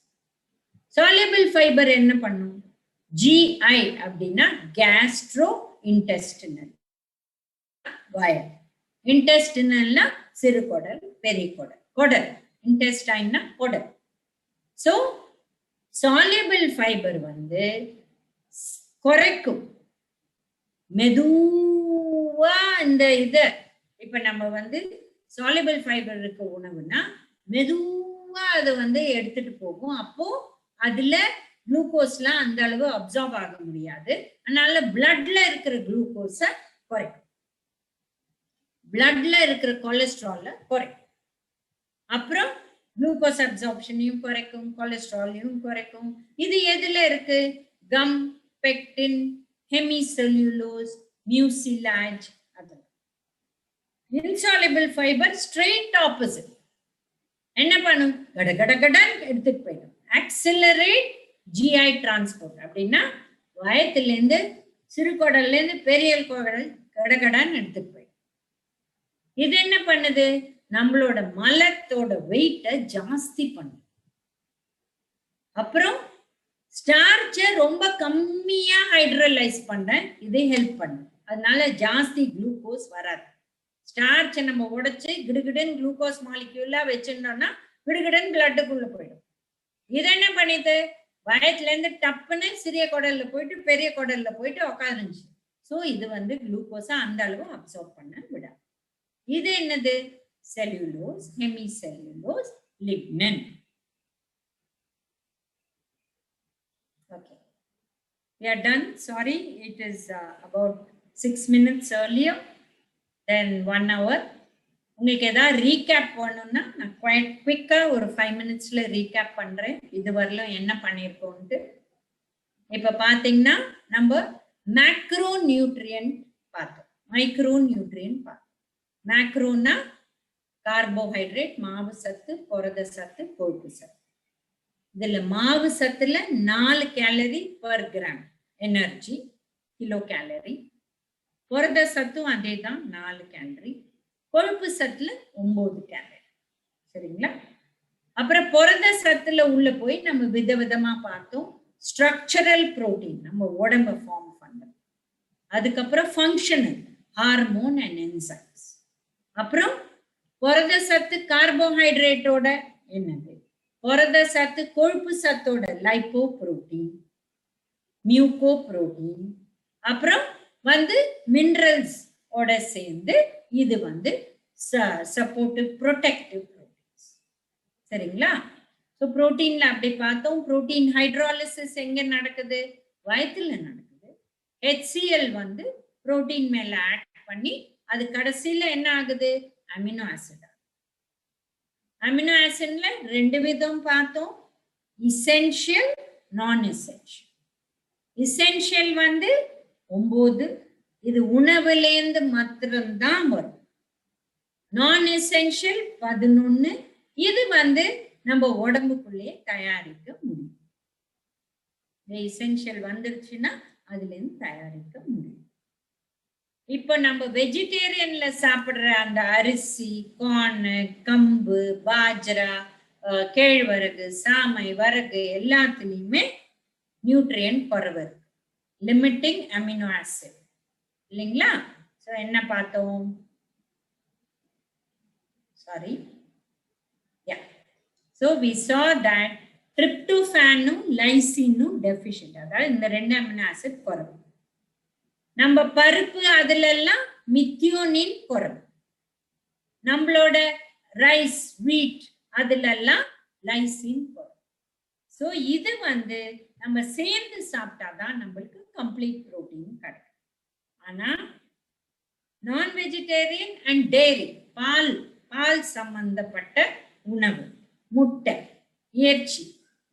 சால்யூபிள் ஃபைபர் என்ன பண்ணும்? GI அப்படின்னா கேஸ்ட்ரோ இன்டெஸ்டினல் வயர். இன்டெஸ்டினல்னா சிறு குடல், பெரிய குடல், குடல். இன்டெஸ்டைன்னா குடல். சோ soluble fiber வந்து குறைக்கும். மெதுவா இந்த இத இப்ப நம்ம வந்து soluble fiber இருக்க உணவுனா மெதுவா அது வந்து எடுத்துட்டு போகும். அப்போ அதுல குளுக்கோஸ்லாம் அந்த அளவு அப்சார்ப் ஆக முடியாது. அதனால பிளட்ல இருக்கிற குளுக்கோஸ குறைக்கும், பிளட்ல இருக்கிற கொலஸ்ட்ரால குறைக்கும். அப்புறம் குளுக்கோஸ் அப்சார்ப்ஷனையும் குறைக்கும், கொலஸ்ட்ராலையும் குறைக்கும். இது எதுல இருக்கு? Gum, pectin, hemicellulose, mucilage. அது இன்சாலிபிள் ஃபைபர் ஸ்ட்ரெயிட் ஆப்போசிட். என்ன பண்ணும்? கட கட கடன் எடுத்துட்டு போயிடும். Accelerate GI transport. அப்படின்னா வயத்துல இருந்து சிறுகுடல்ல இருந்து பெரிய குடல் கடகடான்னு எடுத்துட்டு போயிடும். இது என்ன பண்ணுது? நம்மளோட மலத்தோட வெயிட்ட ஜாஸ்தி பண்ணும். அப்புறம் ஸ்டார்ச்ச ரொம்ப கம்மியா ஹைட்ரலைஸ் பண்ண இது ஹெல்ப் பண்ணும். அதனால ஜாஸ்தி குளுக்கோஸ் வராது. ஸ்டார்ச்சை நம்ம உடைச்சு கிடுகிடுன்னு குளுக்கோஸ் மாலிக்யூலா வச்சிருந்தோம்னா கிடுகிடுன்னு பிளட்டுக்குள்ள போயிடும். இது என்ன பண்ணிது? வயத்துல இருந்து டப்புன்னு சிறிய குடல்ல போயிட்டு பெரிய குடல்ல போயிட்டு உட்காந்துருச்சு. ஸோ இது வந்து குளுக்கோஸை அந்த அளவு அப்சர்வ் பண்ண விடாது. இது என்னது? Cellulose, hemicellulose, lignin. Okay, we are done. Sorry, it is about 6 minutes earlier than 1 hour. உங்களுக்கு ஏதாவது ரீகேப் பண்ணணும்னா நான் குவைட் குவிக்கா ஒரு 5 minutesல ரீகேப் பண்றேன் இது வரலும் என்ன பண்ணியிருக்கோம்ட்டு. இப்ப பாத்தீங்கன்னா நம்ம மேக்ரோ நியூட்ரியன்ட் பார்த்தோம், மைக்ரோ நியூட்ரியன்ட் பார்த்தோம். மேக்ரோனா கார்போஹைட்ரேட், மாவு சத்து, புரத சத்து, கொழுப்பு சத்து. இதுல மாவு சத்துல 4 calorie per gram energy, kilo calorie. புரத சத்தும் அதே தான் 4 கேலரி. கொழுப்பு சத்துல 9 கேலரி. சரிங்களா? அப்புறம் புரத சத்துல உள்ள போய் நம்ம விதவிதமா பார்த்தோம். ஸ்ட்ரக்சரல் புரோட்டீன் நம்ம உடம்ப ஃபார்ம் பண்ணும். அதுக்கப்புறம் ஃபங்க்ஷனல் ஹார்மோன் அண்ட் என்சைம்ஸ். அப்புறம் புரத சத்து கார்போஹைட்ரேட்டோட என்னது? புரத சத்து கொழுப்பு சத்தோட லைப்போ புரோட்டீன், மியூகோ புரோட்டீன். அப்புறம் வந்து மினரல்ஸ் ஓட சேர்ந்து இது வந்து சப்போர்ட்டிவ் ப்ரொடெக்டிவ் புரோட்டீன்ஸ். சரிங்களா? ஸோ புரோட்டீன்ல அப்படி பார்த்தோம். புரோட்டீன் ஹைட்ராலிசிஸ் எங்க நடக்குது? வயிற்றுல நடக்குது. HCl வந்து புரோட்டீன் மேல ஆட் பண்ணி அது கடைசியில என்ன ஆகுது? Amino acid. அமினோ ஆசிட்ல 2 விதம் பார்த்தோம், இசென்ஷியல், நான் எசென்ஷியல். இசென்ஷியல் வந்து 9, இது உணவுலேருந்து மாத்திரம்தான் வரும். நான் எசென்ஷியல் 11, இது வந்து நம்ம உடம்புக்குள்ளே தயாரிக்க முடியும். எசென்ஷியல் வந்துருச்சுன்னா அதுல இருந்து தயாரிக்க முடியும். இப்போ நம்ம வெஜிடேரியன்ல சாப்பிடுற அந்த அரிசி, கார்ன், கம்பு, பாஜ்ரா, கேழ்வரகு, சாமை, வரகு எல்லாத்துலயுமே நியூட்ரியன்ட் குறைவு இருக்கு. லிமிட்டிங் அமினோ ஆசிட் இல்லைங்களா? ஸோ என்ன பார்த்தோம்? Sorry, yeah. So we saw that tryptophanum, lysine deficient, அதாவது இந்த 2 அமினோ ஆசிட் குறைவு. நம்ம பருப்பு அதுல எல்லாம் மித்தியோனின் குறைவு. நம்மளோட ரைஸ், வீட் அதுல எல்லாம் லைசின் குறைவு. ஸோ இது வந்து நம்ம சேர்ந்து சாப்பிட்டாதான் நம்மளுக்கு கம்ப்ளீட் புரோட்டீன் கிடைக்கும். ஆனா நான் வெஜிடேரியன் அண்ட் டெய்ரி, பால் சம்பந்தப்பட்ட உணவு, முட்டை, இறைச்சி,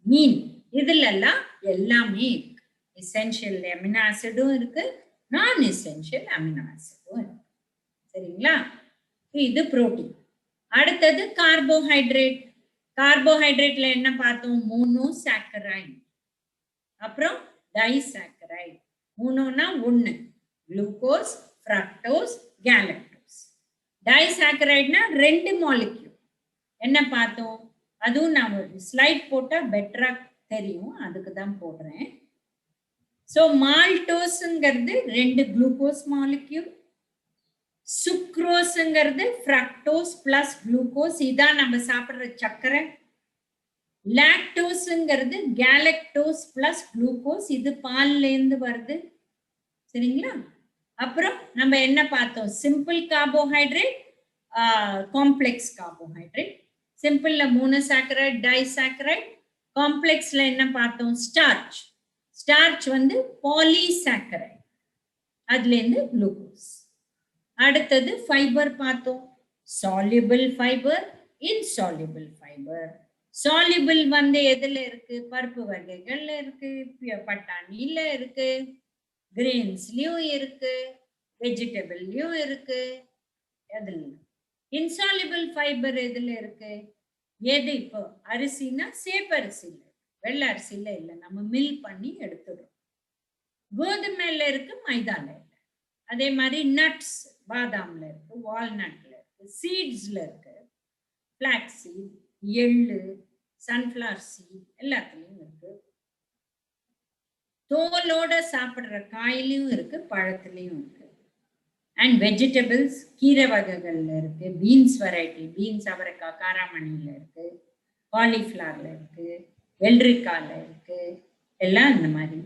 மீன் இதுல எல்லாம் எல்லாமே இருக்கு. எசென்ஷியல் அமினோ ஆசிடும் இருக்கு, நான் எசென்ஷியல் அமினோ ஆசிடும் இருக்கு. சரிங்களா? இது புரோட்டீன். அடுத்தது கார்போஹைட்ரேட். கார்போஹைட்ரேட்ல என்ன பார்த்தோம்? மோனோசாக்கரைட், அப்புறம் டைசாக்கரைட். மோனோனா 1, குளுக்கோஸ், ஃப்ரக்டோஸ், கேலக்டோஸ். டைசாக்கரைட்னா 2 மாலிக்யூல். என்ன பார்த்தோம்? அதுவும் நான் ஒரு ஸ்லைட் போட்டா பெட்டரா தெரியும், அதுக்கு தான் போடுறேன். ஸோ மால்டோஸ்ங்கிறது 2 குளுக்கோஸ் மாலிக்யூல், சுக்ரோஸ்ங்கிறது ஃப்ரக்டோஸ் பிளஸ் குளுக்கோஸ், இதான் நம்ம சாப்பிடுற சர்க்கரை. லாக்டோஸ்ங்கிறது கேலக்டோஸ் பிளஸ் குளுக்கோஸ், இது பால்ல இருந்து வருது. சரிங்களா? அப்புறம் நம்ம என்ன பார்த்தோம்? Simple carbohydrate, complex carbohydrate. சிம்பிள்ல 3 சாக்கரைட், டைசாக்கரைட். காம்ப்ளெக்ஸ்ல என்ன பார்த்தோம்? ஸ்டார்ச். ஸ்டார்ச் வந்து பாலிசாக்கரைட், அதுல இருந்து குளுக்கோஸ். அடுத்தது ஃபைபர் பார்த்தோம். soluble fibre, insoluble fibre. soluble வந்து எதுல இருக்கு? பருப்பு வகைகள்ல இருக்கு, பட்டாணியில இருக்கு, கிரெயின்ஸ்லயும் இருக்கு, வெஜிடபிள்லயும் இருக்கு. அதுல insoluble ஃபைபர் எதுல இருக்கு? எது? இப்போ அரிசினா சேப்பரிசியில, வெள்ளை அரிசியில இல்லை, நம்ம மில் பண்ணி எடுத்துடுறோம். கோதுமையில இருக்கு, மைதால இல்லை. அதே மாதிரி நட்ஸ், பாதாம்ல இருக்கு, வால்நட்ல இருக்கு, சீட்ஸ்ல இருக்கு, பிளாக்ஸ் சீட், எள்ளு, சன்ஃபிளவர் சீட் எல்லாத்துலயும் இருக்கு. தோலோட சாப்பிடுற காயிலையும் இருக்கு, பழத்துலயும் இருக்கு. அண்ட் வெஜிடபிள்ஸ், கீரை வகைகள்ல இருக்கு, பீன்ஸ் வெரைட்டி, பீன்ஸ், அவரைக்காய், காராமணியில இருக்கு, காலிஃபிளவர்ல இருக்கு, வெள்ளரிக்காயில இருக்கு, எல்லாம் இந்த மாதிரி.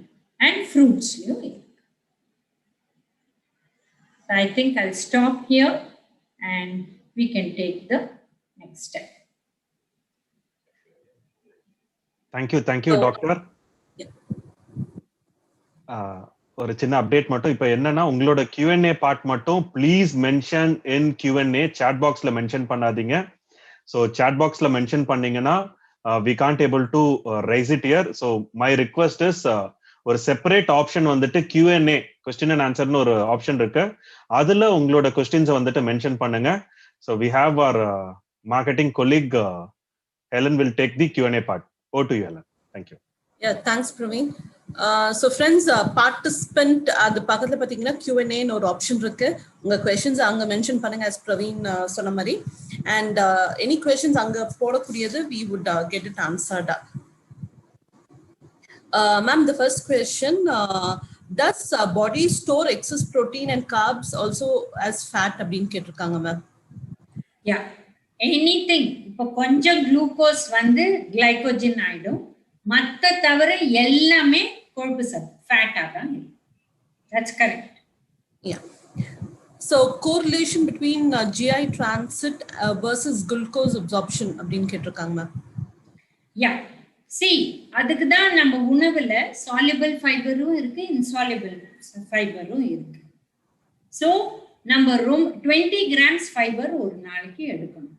அண்ட் ஃப்ரூட்ஸ்லயும் இருக்கு. So I think I'll stop here and we can take the next step. Thank you doctor. ஒரு சின்ன அப்டேட் மட்டும். இப்போ என்னன்னா, உங்களோட Q&A பார்ட் மட்டும் please mention in Q&A. Chat பாக்ஸ்ல மென்ஷன் பண்ணாதீங்க. ஸோ சாட் பாக்ஸ்ல மென்ஷன் பண்ணீங்கன்னா we can't able to raise it here. So my request is ஒரு செப்பரேட் ஆப்ஷன் வந்துட்டு Q&A, கொஸ்டின் அண்ட் ஆன்சர்னு ஒரு ஆப்ஷன் இருக்கு. அதுல உங்களோட கொஸ்டின்ஸை வந்துட்டு மென்ஷன் பண்ணுங்க. So we have our marketing colleague Helen will take the Q&A part. Over to you, Helen. Thank you. Yeah, thanks Praveen. So friends, participant அது பக்கத்துல பாத்தீங்கன்னா Q&A ன்னு ஒரு ஆப்ஷன் இருக்கு. உங்க questions அங்க மென்ஷன் பண்ணுங்க as Praveen சொன்ன மாதிரி. And any questions அங்க போடக்கூடியது we would get it answered. Ma'am, the first question, does body store excess protein and carbs also as fat அப்படின்னு கேட்டிருக்காங்க மேம். Yeah, anything. இப்போ கொஞ்சம் குளுக்கோஸ் வந்து கிளைகோஜன் ஆயிடும், மற்ற தவிர எல்லாமே கொழுப்பு சத்து, ஃபேட்டா தான் இருக்கும். That's correct. Yeah. So correlation between GI transit versus glucose absorption அப்படின்னு கேட்டிருக்காங்க மேம். Yeah. See, அதுக்கு தான் நம்ம உணவுல soluble ஃபைபரும் இருக்கு, insoluble ஃபைபரும் இருக்கு. ஸோ நம்ம 20 கிராம்ஸ் ஃபைபர் ஒரு நாளைக்கு எடுக்கணும்.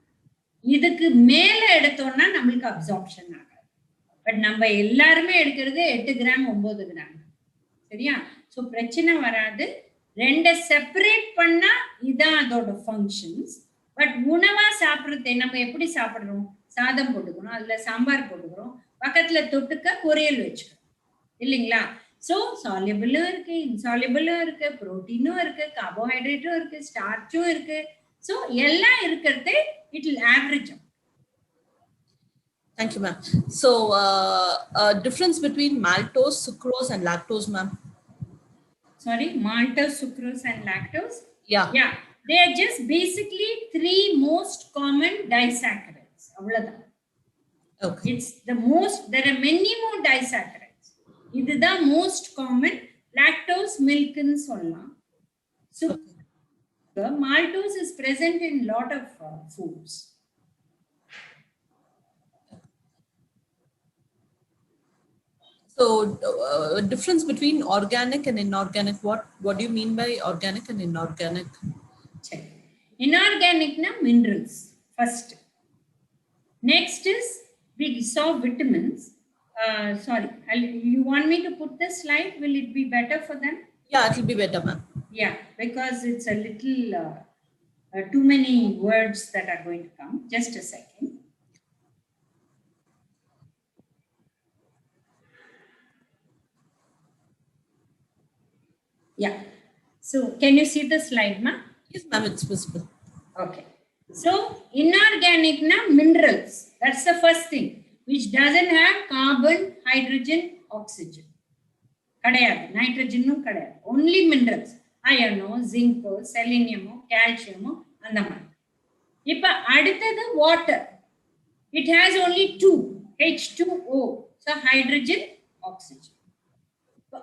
இதுக்கு மேல எடுத்தோம்னா நம்மளுக்கு அப்சார்ப்ஷன் ஆகாது. பட் நம்ம எல்லாருமே எடுக்கிறது 8 கிராம் 9 கிராம். சரியா? ஸோ பிரச்சனை வராது. ரெண்டை செப்பரேட் பண்ணா இதான் அதோட ஃபங்க்ஷன்ஸ். பட் உணவா சாப்பிட்றது நம்ம எப்படி சாப்பிட்றோம்? சாதம் போட்டுக்கணும், அதுல சாம்பார் போட்டுக்கிறோம், பக்கத்துல தொட்டுக்க பொரியல் வச்சுக்கணும், இல்லைங்களா? ஸோ சால்யூபிளும் இருக்கு, இன்சால்யூபிளும் இருக்கு, புரோட்டீனும் இருக்கு, கார்போஹைட்ரேட்டும் இருக்கு, ஸ்டார்ச்சும் இருக்கு. ஸோ எல்லாம் இருக்கிறது it will average. Thank you, ma'am. So, difference between maltose, sucrose, and lactose, ma'am. Sorry, maltose, sucrose, and lactose. Yeah. Yeah, they are just basically 3 most common disaccharides. Avladhan. Okay. It's the most. There are many more disaccharides. This is the most common. Lactose, milk, and solla. So, maltose is present in lot of foods. So, difference between organic and inorganic. What do you mean by organic and inorganic? Check. Inorganic na minerals first. Next is we saw vitamins. Sorry, you want me to put the slide? Will it be better for them? Yeah, it will be better, ma'am. Yeah, because it's a little too many words that are going to come. Just a second. Yeah. So can you see the slide, ma? Yes, ma'am, it's visible. Okay. So inorganic na minerals. That's the first thing, which doesn't have carbon, hydrogen, oxygen. Kadayad, nitrogen no kadayad. Only minerals. Iron, zinc, selenium, calcium, and the man. Ipa aditha the water. It has only 2, H2O. So hydrogen, oxygen.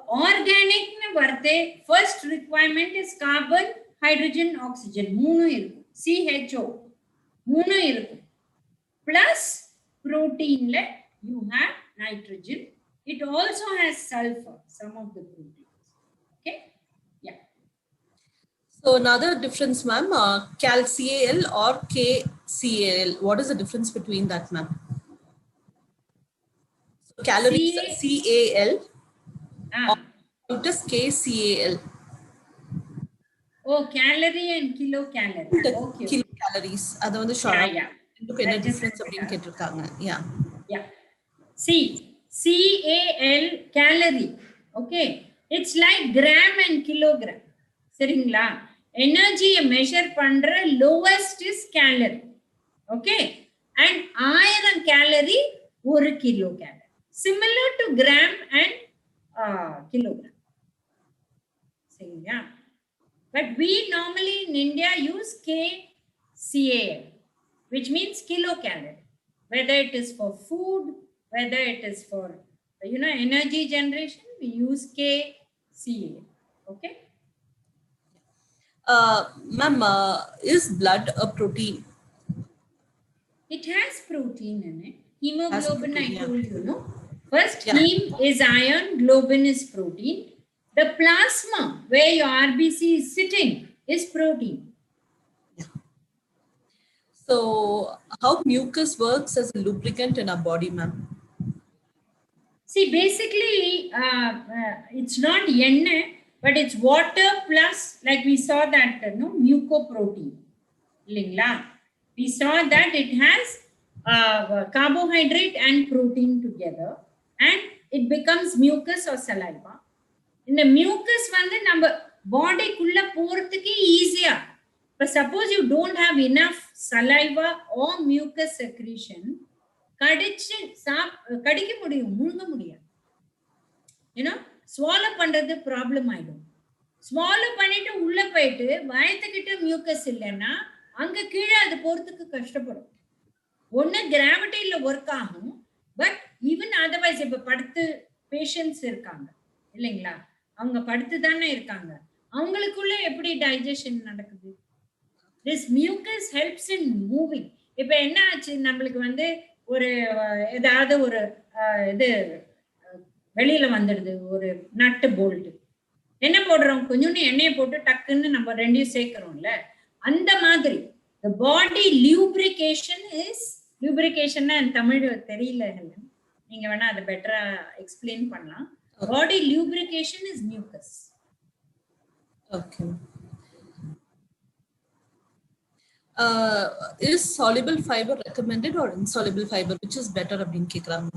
Organic ne varte, first requirement is carbon, hydrogen, oxygen. Moonu irukku. CHO. Moonu irukku. Plus protein le you have nitrogen. It also has sulfur, some of the proteins. Okay? Yeah. So another difference, ma'am, CalCAL or KCAL. What is the difference between that, ma'am? So calories CAL or it is KCAL. Oh, calorie and kilocalorie. Okay. Kilocalories. அது வந்து short. Yeah. என்ன difference அப்படினு கேட்டிருக்காங்க. Yeah. Yeah. See, CAL calorie. Okay. It's like gram and kilogram. சரிங்களா? Energy measure பண்ற lowest is calorie. Okay. And 1000 calorie 1 kilocalorie. Similar to gram and kilogram. சரிங்களா? But we normally in India use KCAL, which means kilocalorie. Whether it is for food, whether it is for energy generation, we use KCAL. Okay. Ma'am, is blood a protein? It has protein in it. Hemoglobin, protein, I told you, no? First, yeah. Heme is iron, globin is protein. The plasma, where your RBC is sitting, is protein. Yeah. So, how mucus works as a lubricant in our body, ma'am? See, basically, it's not enne, but it's water plus, like we saw that, mucoprotein. We saw that it has carbohydrate and protein together, and it becomes mucus or saliva. In the mucus, நம்ம பாடிக்குள்ள போறதுக்கு ஈஸியா. But suppose you don't have enough saliva or mucus secretion, கடிக்க முடியும், முழுங்க முடியாது. swallow பண்றது problem ஆயிடும். swallow பண்ணிட்டு உள்ள போயிட்டு வயத்துக்கிட்ட மியூக்கஸ் இல்லைன்னா அங்க கீழே அது போறதுக்கு கஷ்டப்படும். ஒண்ணு கிராவிட்டியில ஒர்க் ஆகும், பட் ஈவன் அதர்வைஸ் இப்ப படுத்து பேஷண்ட்ஸ் இருக்காங்க இல்லைங்களா, அவங்க படுத்து தானே இருக்காங்க, அவங்களுக்குள்ள எப்படி டைஜஷன் நடக்குது? This mucus helps in moving. இப்ப என்ன ஆச்சு, நம்மளுக்கு ஒரு ஏதாவது ஒரு இது வெளியில வந்துடுது, ஒரு நட்டு போல்ட், என்ன போடுறோம், கொஞ்சோண்டு எண்ணெயை போட்டு டக்குன்னு நம்ம ரெண்டையும் சேர்க்கிறோம்ல, அந்த மாதிரி the body lubrication is, lubrication னா தமிழ் தெரியல, நீங்க வேணா அதை பெட்டரா எக்ஸ்பிளைன் பண்ணலாம். Body lubrication is mucus. Okay. Is soluble fiber recommended or insoluble fiber, which is better அப்படினு கேக்குறாங்க?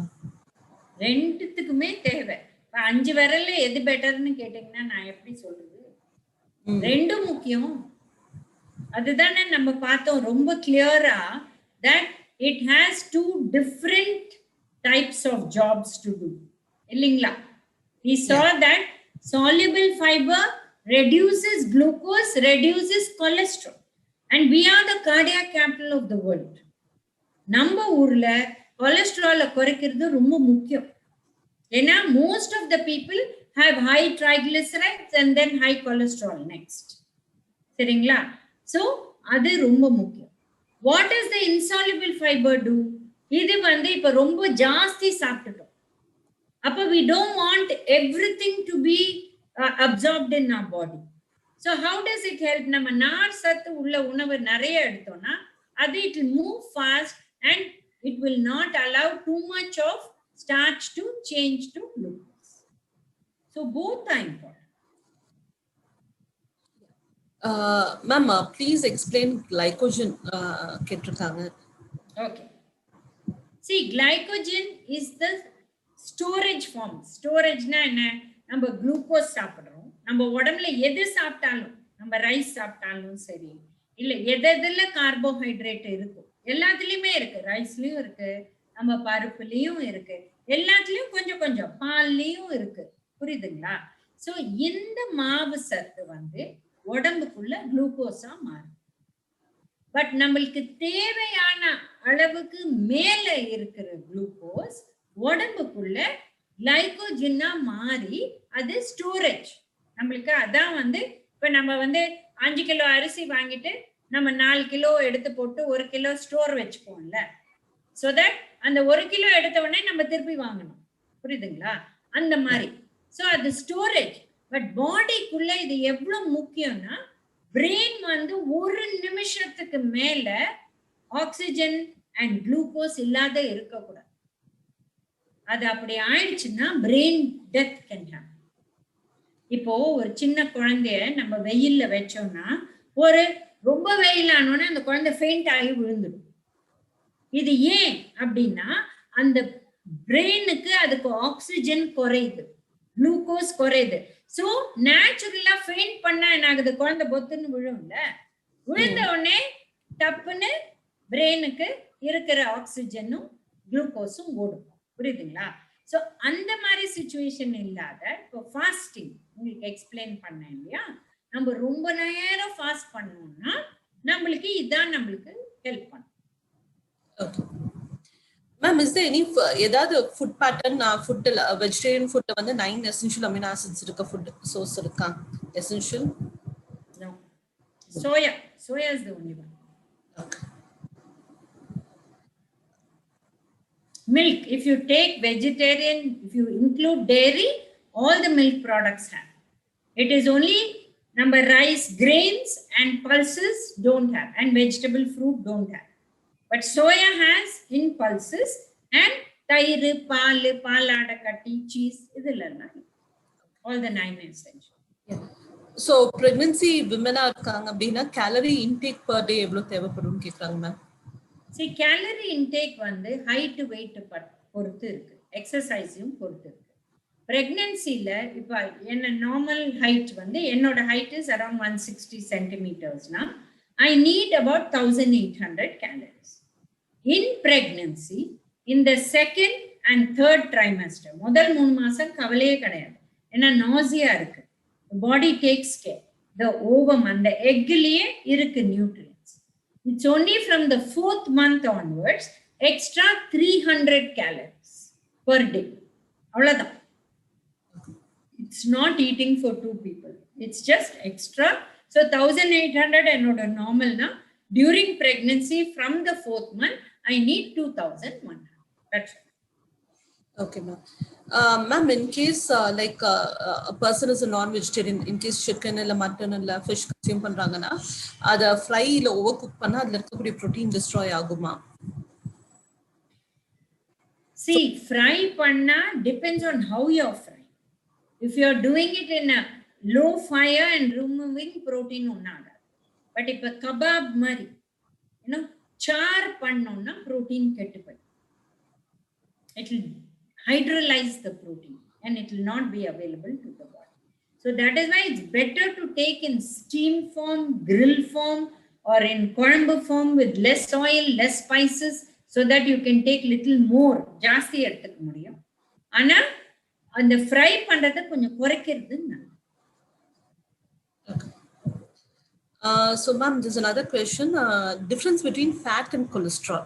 ரெண்டுத்துக்குமே தேவை. 5 விரல்ல எது பெட்டர்னு கேட்டீங்கன்னா நான் எப்படி சொல்றது? ரெண்டும் முக்கியம். அதுதானே நம்ம பார்த்தோம் ரொம்ப கிளியரா, that it has 2 different types of jobs to do. இல்லைங்களா? We saw that soluble fiber reduces glucose, reduces cholesterol, and we are the cardiac capital of the world. நம்ம ஊர்ல cholesterol குறைக்கிறது ரொம்ப முக்கியம். ஏன்னா most of the people have high triglycerides and then high cholesterol next. சரிங்களா? So அது ரொம்ப முக்கியம். What does the insoluble fiber do? இது இப்ப ரொம்ப ஜாஸ்தி சாப்பிட்டுட்டோம். அப்ப we don't want everything to be absorbed in our body. So how does it help? நம்ம நார் சத்து உள்ள உணவு நிறைய எடுத்தோம்னா அது it will move fast and it will not allow too much of starch to change to glucose. So both are important. Ma'am, please explain glycogen. Okay. See, glycogen is the storage form. Storage na enna? நம்ம glucose சாப்பிடுறோம், நம்ம உடம்புல எது சாப்பிட்டாலும், நம்ம rice சாப்பிட்டாலும் சரி, இல்ல எதுல கார்போஹைட்ரேட் இருக்கும், எல்லாத்துலயுமே இருக்கு, ரைஸ்லயும் இருக்கு, நம்ம பருப்புலயும் இருக்கு, எல்லாத்துலயும் கொஞ்சம் கொஞ்சம், பால்லயும் இருக்கு, புரியுதுங்களா? சோ இந்த மாவு சத்து உடம்புக்குள்ள குளுக்கோஸா மாறும். பட் நம்மளுக்கு தேவையான அளவு அளவுக்கு மேல இருக்கிற குளுக்கோஸ் உடம்புக்குள்ள கிளைகோஜனா மாறி அது ஸ்டோரேஜ். நம்மளுக்கு அதான் வந்து இப்ப நம்ம வந்து 5 கிலோ அரிசி வாங்கிட்டு நம்ம 4 கிலோ எடுத்து போட்டு 1 கிலோ ஸ்டோர் வச்சுப்போம்ல. சோ தட் அந்த 1 கிலோ எடுத்த உடனே நம்ம திருப்பி வாங்கணும். புரியுதுங்களா? அந்த மாதிரி. சோ அது ஸ்டோரேஜ். பட் பாடிக்குள்ள இது எவ்வளவு முக்கியம்னா, பிரெயின் வந்து ஒரு நிமிஷத்துக்கு மேல ஆக்சிஜன் அண்ட் குளுக்கோஸ் இல்லாத இருக்கக்கூடாது. அது அப்படி ஆயிடுச்சுன்னா பிரெயின் டெத் கேன் ஹேப்பன். இப்போ ஒரு சின்ன குழந்தைய நம்ம வெயில்ல வச்சோம்னா, ஒரு ரொம்ப வெயில் ஆனோடனே அந்த குழந்தை ஃபெயிண்ட் ஆகி விழுந்துடும். இது ஏன் அப்படின்னா, அந்த பிரெயினுக்கு அதுக்கு ஆக்சிஜன் குறையுது, குளுக்கோஸ் குறையுது. சோ நேச்சுரலா ஃபெயிண்ட் பண்ணா என்ன ஆகுது? குழந்தை பொத்துன்னு விழும்ல. விழுந்த உடனே டப்புன்னு பிரெயினுக்கு இருக்கிற ஆக்சிஜனும் குளுக்கோஸும் ஓடும். புரியுதுங்களா? சோ அந்த மாதிரி சிச்சுவேஷன் இல்லாத, இப்போ ஃபாஸ்டிங் உங்களுக்கு எக்ஸ்பிளைன் பண்ணேன் இல்லையா, நம்ம ரொம்ப நேரம் ஃபாஸ்ட் பண்ணோம்னா நம்மளுக்கு இதான் நம்மளுக்கு ஹெல்ப் பண்ணும். Okay. Ma'am, is there any ஏதாவது ஃபுட் பேட்டர்ன் ஃபுட் வெஜிடேரியன் ஃபுட்ல வந்து 9 எசென்ஷியல் அமினோ ஆசிட்ஸ் இருக்க ஃபுட் சோர்ஸ் இருக்கா? Essential? No. Soya is the only one. Okay. Milk, if you take vegetarian, if you include dairy, all the milk products have. It is only number rice, grains and pulses don't have, and vegetable fruit don't have. But soya has in pulses and தயிர், பால், பாலாடை கட்டி, cheese, இதெல்லாம் all the 9 essential. Yeah. So pregnancy women இருக்காங்க அப்படின்னா calorie intake per day எவ்வளவு தேவைப்படும்னு கேக்குறாங்க ma'am. See, calorie intake வந்து height weight பொறுத்து இருக்கு, எக்ஸசைஸையும் பொறுத்து இருக்கு. பிரெக்னன்சில இப்ப என்ன நார்மல் ஹைட் வந்து, என்னோட ஹைட் இஸ் அரௌண்ட் 160 சென்டிமீட்டர்ஸ்னா I need about 1800 calories. In pregnancy, in the second and third trimester, முதல் 3 மாசம் கவலையே கிடையாது, ஏன்னா நாசியா இருக்கு, body takes care, the ovum அந்த எக்லயே இருக்கு nutrients. It's only from the 4th month onwards, extra 300 calories per day. அவ்வளவுதான். It's not eating for 2 people. It's just extra. So 1800 என்னோட normal na. During pregnancy from the 4th month, I need 2100. That's it. Okay, ma'am. Ma'am, in case like a person is a non-vegetarian, in case chicken or mutton or fish consume பண்றாங்கன்னா, அத fry இல்ல overcook பண்ணா அதுல இருக்கக்கூடிய protein destroy ஆகுமா? See, fry panna depends on how you're frying. If you're doing it in a low fire and removing protein unnada. But if a kebab mari, you know, char pannona protein kettu poi. It will hydrolyze the protein and it will not be available to the body. So that is why it's better to take in steam form, grill form, or in korambu form with less oil, less spices, so that you can take little more. Jaasti eduthuka mudiyum. Ana and the fry பண்றத கொஞ்சம் குறைக்கிறது நல்லது. So ma'am, there's another question, difference between fat and cholesterol.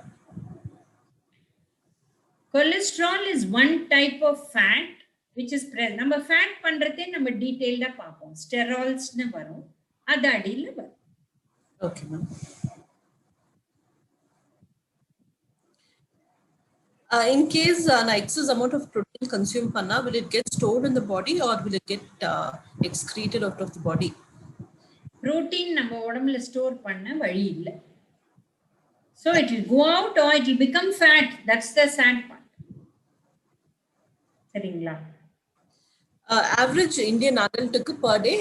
Cholesterol is one type of fat which is present. நம்ம fat பண்றதே நம்ம டீடைலா பாப்போம். Sterols னு வரும், அது அடியில வரும். Okay ma'am. In case an excess amount of protein consume panna, will it get stored in the body or will it get excreted out of the body? Protein நம்ம உடம்புல ஸ்டோர் பண்ண வழி இல்ல. So it will go out or it will become fat. That's the sad part. சரிங்களா? Average Indian adult per day,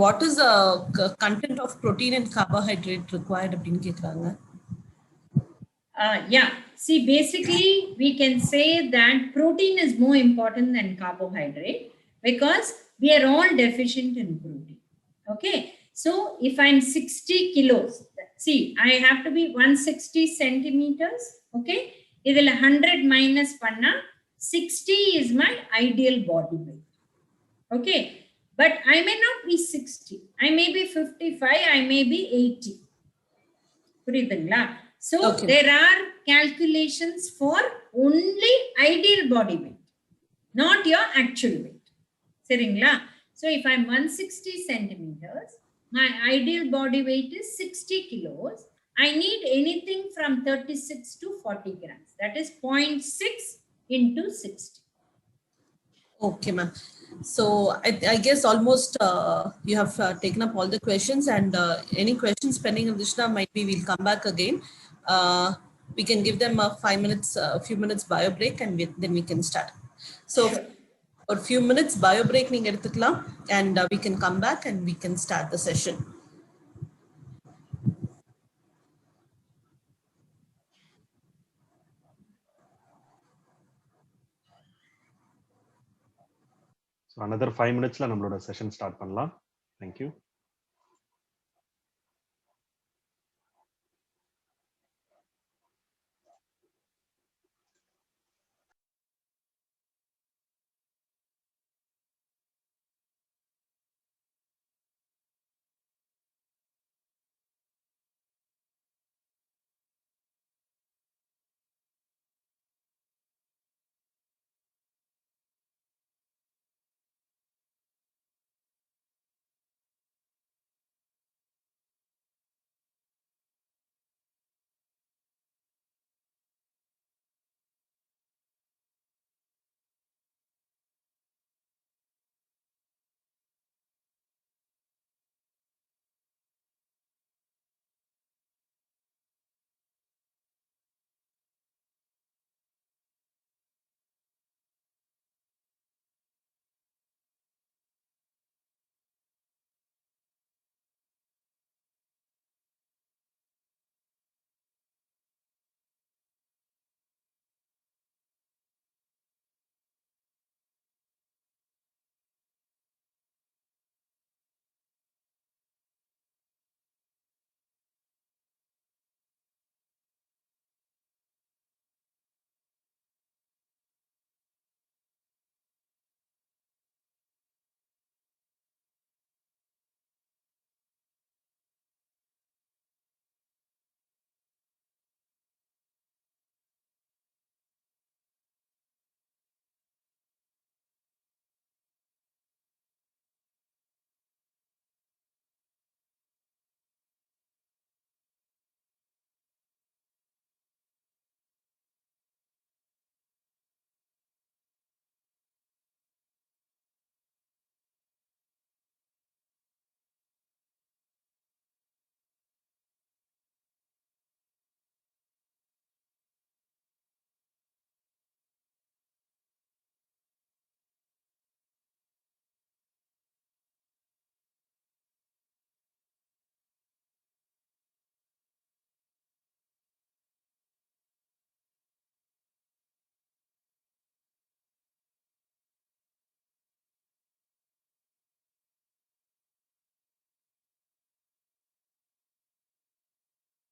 what is the content of protein and carbohydrate required அப்படின்னு கேக்குறாங்க. Yeah, see, basically we can say that protein is more important than carbohydrate because we are all deficient in protein. Okay, so if I'm 60 kilos, see, I have to be 160 centimeters. Okay, idhila 100 minus panna 60 is my ideal body weight. Okay, but I may not be 60, I may be 55, I may be 80. புரியுதுங்களா? So Okay. there are calculations for only ideal body weight, not your actual weight. சரிங்களா? So if I'm 160 centimeters, my ideal body weight is 60 kilos. I need anything from 36 to 40 grams. That is 0.6 into 60. Okay, ma'am. So I guess almost you have taken up all the questions, and any questions pending, Adishna, might be we'll come back again. We can give them a 5 minutes, a few minutes bio break, and then we can start. So for a few minutes bio break நீங்க எடுத்துக்கலாம், and we can come back and we can start the session. So another 5 minutes நம்மளோட session start பண்ணலாம். Thank you.